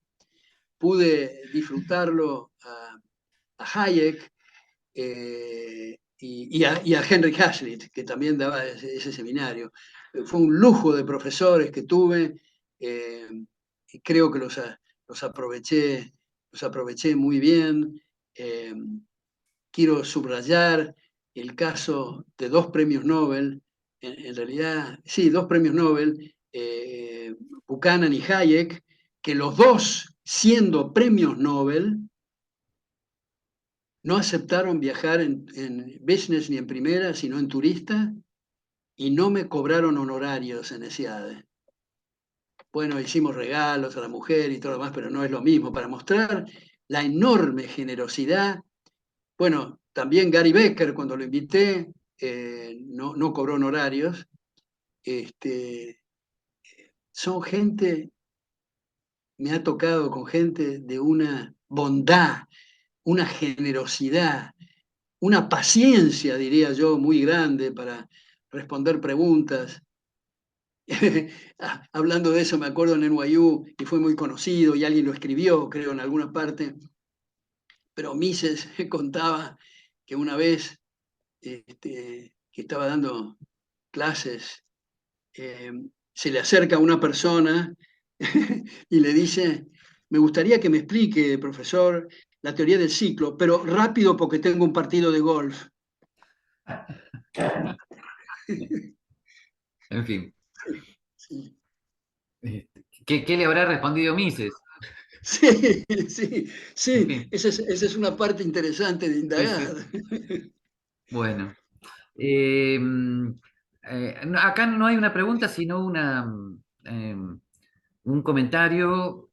S1: pude disfrutarlo a Hayek y a Henry Hazlitt, que también daba ese seminario. Fue un lujo de profesores que tuve eh, y creo que los, aproveché, los aproveché muy bien. Quiero subrayar el caso de 2 premios Nobel, en realidad, sí, 2 premios Nobel, Buchanan y Hayek, que los dos, siendo premios Nobel, no aceptaron viajar en business ni en primera, sino en turista, y no me cobraron honorarios en ESIADE. Bueno, hicimos regalos a la mujer y todo lo demás, pero no es lo mismo, para mostrar la enorme generosidad. Bueno, también Gary Becker, cuando lo invité, no cobró honorarios. Este, son gente, me ha tocado con gente de una bondad, una generosidad, una paciencia, diría yo, muy grande para responder preguntas. Hablando de eso, me acuerdo en NYU, y fue muy conocido, y alguien lo escribió, creo, en alguna parte, pero Mises contaba que una vez que estaba dando clases, eh, se le acerca a una persona y le dice, me gustaría que me explique, profesor, la teoría del ciclo, pero rápido porque tengo un partido de golf.
S2: En fin,
S1: Sí,
S2: ¿qué le habrá respondido Mises?
S1: sí, sí,
S2: En
S1: sí,
S2: fin,
S1: esa es una parte interesante de
S2: sí,
S1: indagar.
S2: sí. Bueno. Eh, acá no hay una pregunta, sino un comentario.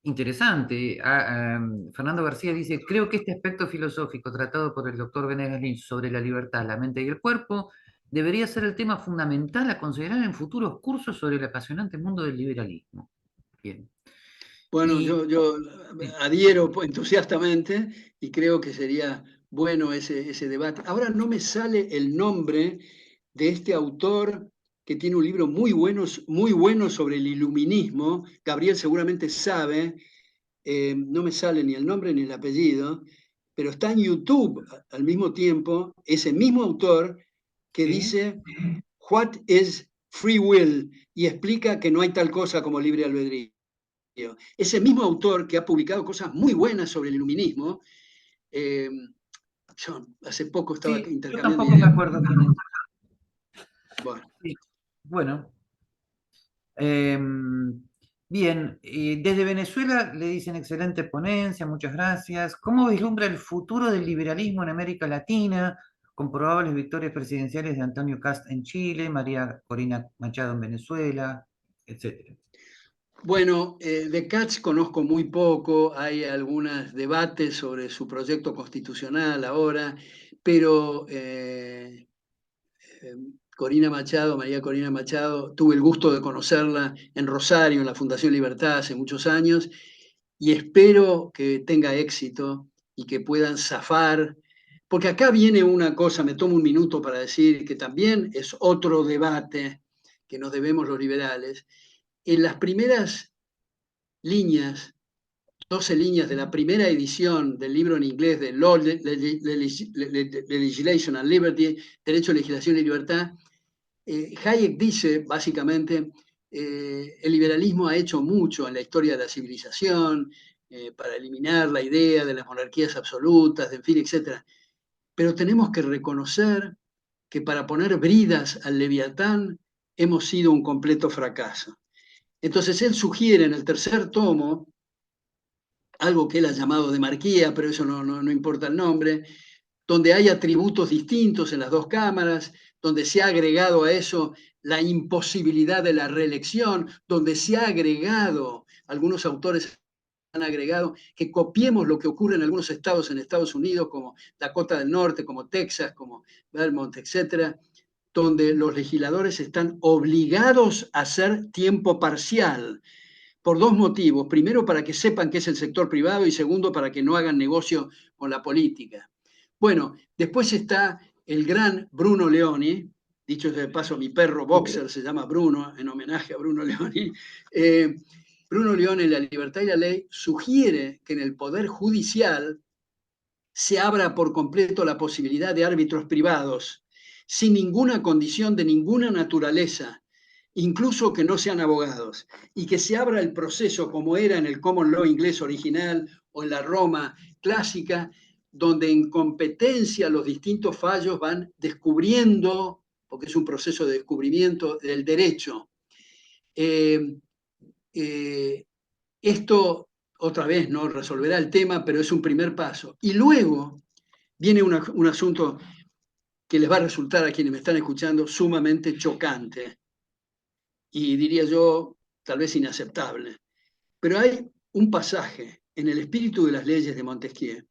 S2: Interesante. Fernando García dice, creo que este aspecto filosófico tratado por el doctor Venegas Lynch sobre la libertad, la mente y el cuerpo debería ser el tema fundamental a considerar en futuros cursos sobre el apasionante mundo del liberalismo. Bien.
S1: Bueno,
S2: Y
S1: yo
S2: sí,
S1: adhiero entusiastamente y creo que sería bueno ese debate. Ahora no me sale el nombre de este autor que tiene un libro muy bueno sobre el iluminismo. Gabriel seguramente sabe, no me sale ni el nombre ni el apellido, pero está en YouTube al mismo tiempo, ese mismo autor que
S2: sí.
S1: dice What is Free Will y explica que no hay tal cosa como libre albedrío. Ese mismo autor que ha publicado cosas muy buenas sobre el iluminismo, eh, yo hace poco estaba
S2: Sí, yo
S1: intercambiando
S2: tampoco me
S1: ideas.
S2: acuerdo quién es.
S1: Bueno,
S2: Sí. Bueno, bien, desde Venezuela le dicen excelente ponencia, muchas gracias. ¿Cómo vislumbra el futuro del liberalismo en América Latina, con probables victorias presidenciales de Antonio Kast en Chile, María Corina Machado en Venezuela, etcétera?
S1: bueno, de Katz conozco muy poco, hay algunos debates sobre su proyecto constitucional ahora, pero eh, Corina Machado, María Corina Machado, tuve el gusto de conocerla en Rosario, en la Fundación Libertad, hace muchos años, y espero que tenga éxito y que puedan zafar, porque acá viene una cosa, me tomo un minuto para decir que también es otro debate que nos debemos los liberales. En las primeras líneas, 12 líneas de la primera edición del libro en inglés de Law, Legislation and Liberty, Derecho, Legislación y Libertad, Hayek dice, básicamente, el liberalismo ha hecho mucho en la historia de la civilización para eliminar la idea de las monarquías absolutas, de en fin, etc. Pero tenemos que reconocer que para poner bridas al Leviatán hemos sido un completo fracaso. Entonces él sugiere en el tercer tomo algo que él ha llamado demarquía, pero eso no importa el nombre, donde hay atributos distintos en las dos cámaras, donde se ha agregado a eso la imposibilidad de la reelección, donde se ha agregado, algunos autores han agregado, que copiemos lo que ocurre en algunos estados en Estados Unidos, como Dakota del Norte, como Texas, como Vermont, etcétera, donde los legisladores están obligados a hacer tiempo parcial, por dos motivos. Primero, para que sepan qué es el sector privado y segundo, para que no hagan negocio con la política. Bueno, después está el gran Bruno Leoni, dicho de paso, mi perro boxer se llama Bruno, en homenaje a Bruno Leoni. Bruno Leoni, en La Libertad y la Ley, sugiere que en el Poder Judicial se abra por completo la posibilidad de árbitros privados, sin ninguna condición de ninguna naturaleza, incluso que no sean abogados, y que se abra el proceso como era en el common law inglés original o en la Roma clásica, donde en competencia los distintos fallos van descubriendo, porque es un proceso de descubrimiento del derecho. Eh, eh, Esto, otra vez, no resolverá el tema, pero es un primer paso. Y luego viene un asunto que les va a resultar a quienes me están escuchando sumamente chocante y diría yo tal vez inaceptable. Pero hay un pasaje en el espíritu de las leyes de Montesquieu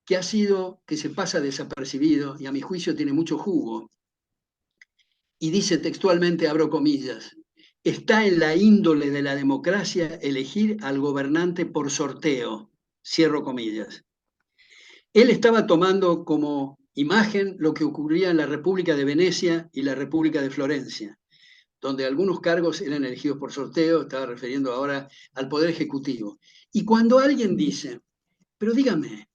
S1: que se pasa desapercibido y a mi juicio tiene mucho jugo. Y dice textualmente, abro comillas, está en la índole de la democracia elegir al gobernante por sorteo, cierro comillas. Él estaba tomando como imagen lo que ocurría en la República de Venecia y la República de Florencia, donde algunos cargos eran elegidos por sorteo, estaba refiriendo ahora al Poder Ejecutivo. Y cuando alguien dice, pero dígame,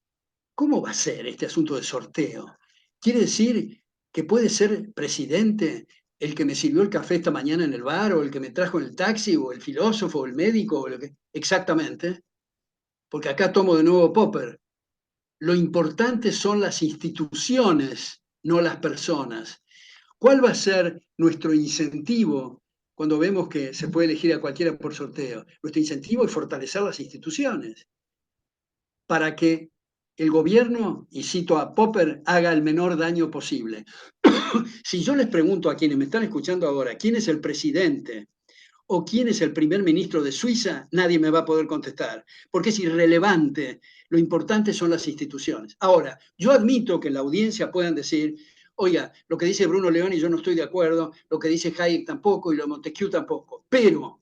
S1: ¿cómo va a ser este asunto de sorteo? ¿Quiere decir que puede ser presidente el que me sirvió el café esta mañana en el bar, o el que me trajo en el taxi, o el filósofo, o el médico, o lo que... Exactamente, porque acá tomo de nuevo Popper. Lo importante son las instituciones, no las personas. ¿Cuál va a ser nuestro incentivo cuando vemos que se puede elegir a cualquiera por sorteo? Nuestro incentivo es fortalecer las instituciones para que el gobierno, y cito a Popper, haga el menor daño posible. Si yo les pregunto a quienes me están escuchando ahora, ¿quién es el presidente o quién es el primer ministro de Suiza, nadie me va a poder contestar, porque es irrelevante. Lo importante son las instituciones. Ahora, yo admito que en la audiencia puedan decir, oiga, lo que dice Bruno León y yo no estoy de acuerdo, lo que dice Hayek tampoco y lo de Montesquieu tampoco, pero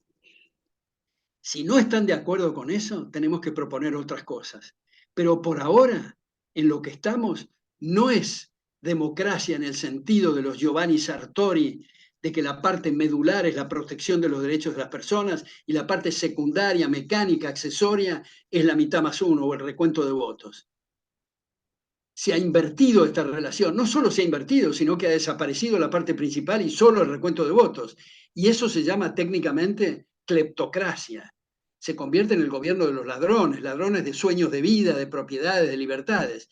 S1: si no están de acuerdo con eso, tenemos que proponer otras cosas. Pero por ahora, en lo que estamos, no es democracia en el sentido de los Giovanni Sartori, de que la parte medular es la protección de los derechos de las personas y la parte secundaria, mecánica, accesoria, es la mitad más uno o el recuento de votos. Se ha invertido esta relación. No solo se ha invertido, sino que ha desaparecido la parte principal y solo el recuento de votos. Y eso se llama técnicamente cleptocracia. Se convierte en el gobierno de los ladrones, ladrones de sueños de vida, de propiedades, de libertades.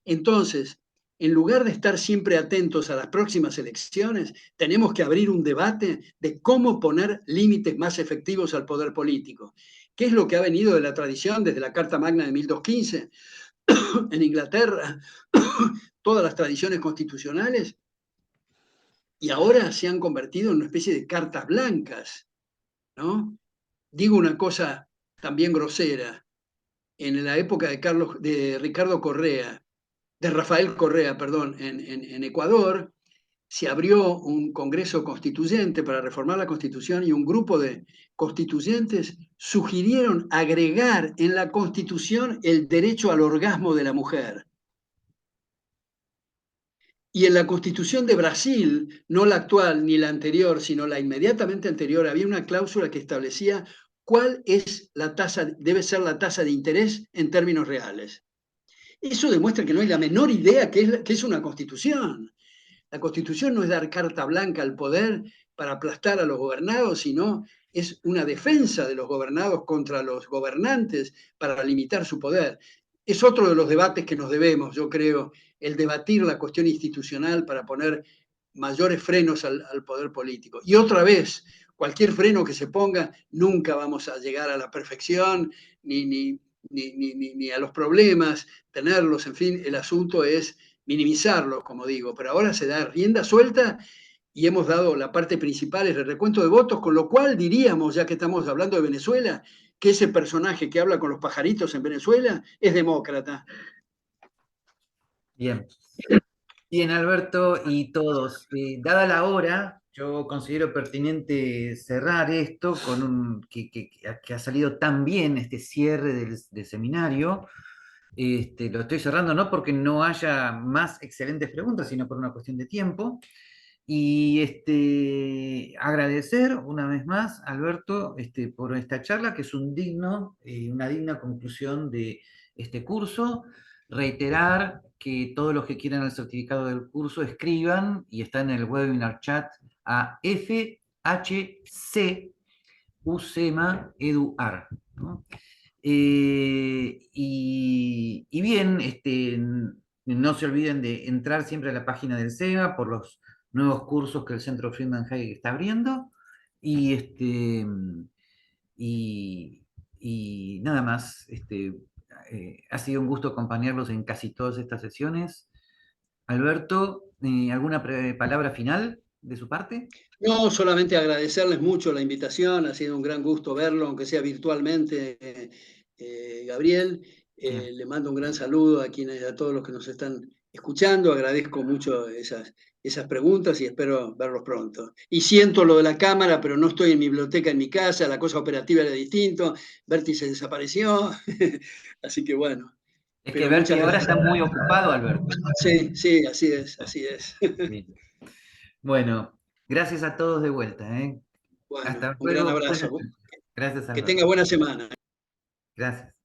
S1: Entonces, en lugar de estar siempre atentos a las próximas elecciones, tenemos que abrir un debate de cómo poner límites más efectivos al poder político. ¿Qué es lo que ha venido de la tradición desde la Carta Magna de 1215? En Inglaterra, todas las tradiciones constitucionales, y ahora se han convertido en una especie de cartas blancas, ¿no? Digo una cosa también grosera. En la época de Ricardo Correa, de Rafael Correa, perdón, en Ecuador, se abrió un congreso constituyente para reformar la Constitución y un grupo de constituyentes sugirieron agregar en la Constitución el derecho al orgasmo de la mujer. Y en la Constitución de Brasil, no la actual ni la anterior, sino la inmediatamente anterior, había una cláusula que establecía cuál es la tasa, debe ser la tasa de interés en términos reales. Eso demuestra que no hay la menor idea que es una constitución. La constitución no es dar carta blanca al poder para aplastar a los gobernados, sino es una defensa de los gobernados contra los gobernantes para limitar su poder. Es otro de los debates que nos debemos, yo creo, el debatir la cuestión institucional para poner mayores frenos al poder político. Y otra vez, cualquier freno que se ponga, nunca vamos a llegar a la perfección, ni a los problemas, tenerlos, en fin, el asunto es minimizarlos, como digo, pero ahora se da rienda suelta y hemos dado la parte principal, es el recuento de votos, con lo cual diríamos, ya que estamos hablando de Venezuela, que ese personaje que habla con los pajaritos en Venezuela es demócrata.
S2: Bien. Bien, Alberto y todos. Dada la hora, yo considero pertinente cerrar esto con que ha salido tan bien este cierre del seminario. Lo estoy cerrando no porque no haya más excelentes preguntas, sino por una cuestión de tiempo. Y agradecer una vez más, Alberto, por esta charla, que es una digna conclusión de este curso. Reiterar que todos los que quieran el certificado del curso escriban, y está en el webinar chat, a FHC UCEMA EDUAR, ¿no? Y bien, no se olviden de entrar siempre a la página del SEMA por los nuevos cursos que el Centro Friedman Hayek está abriendo. Y, y nada más, ha sido un gusto acompañarlos en casi todas estas sesiones. Alberto, ¿alguna palabra final de su parte?
S1: No, solamente agradecerles mucho la invitación, ha sido un gran gusto verlo, aunque sea virtualmente, Gabriel.
S2: Bien.
S1: Le mando un gran saludo a todos los que nos están escuchando, agradezco mucho esas preguntas y espero verlos pronto. Y siento lo de la cámara, pero no estoy en mi biblioteca en mi casa, la cosa operativa era distinto, Vértice desapareció, así que bueno.
S2: Es que
S1: Pero
S2: Berti
S1: muchas
S2: ahora
S1: gracias.
S2: está muy ocupado, Alberto.
S1: Sí, sí, así es, así es.
S2: Bien. Bueno, gracias a todos de vuelta, ¿eh?
S1: Bueno,
S2: Hasta
S1: un gran
S2: luego.
S1: abrazo.
S2: Gracias,
S1: Que tenga
S2: Alberto.
S1: buena semana.
S2: Gracias.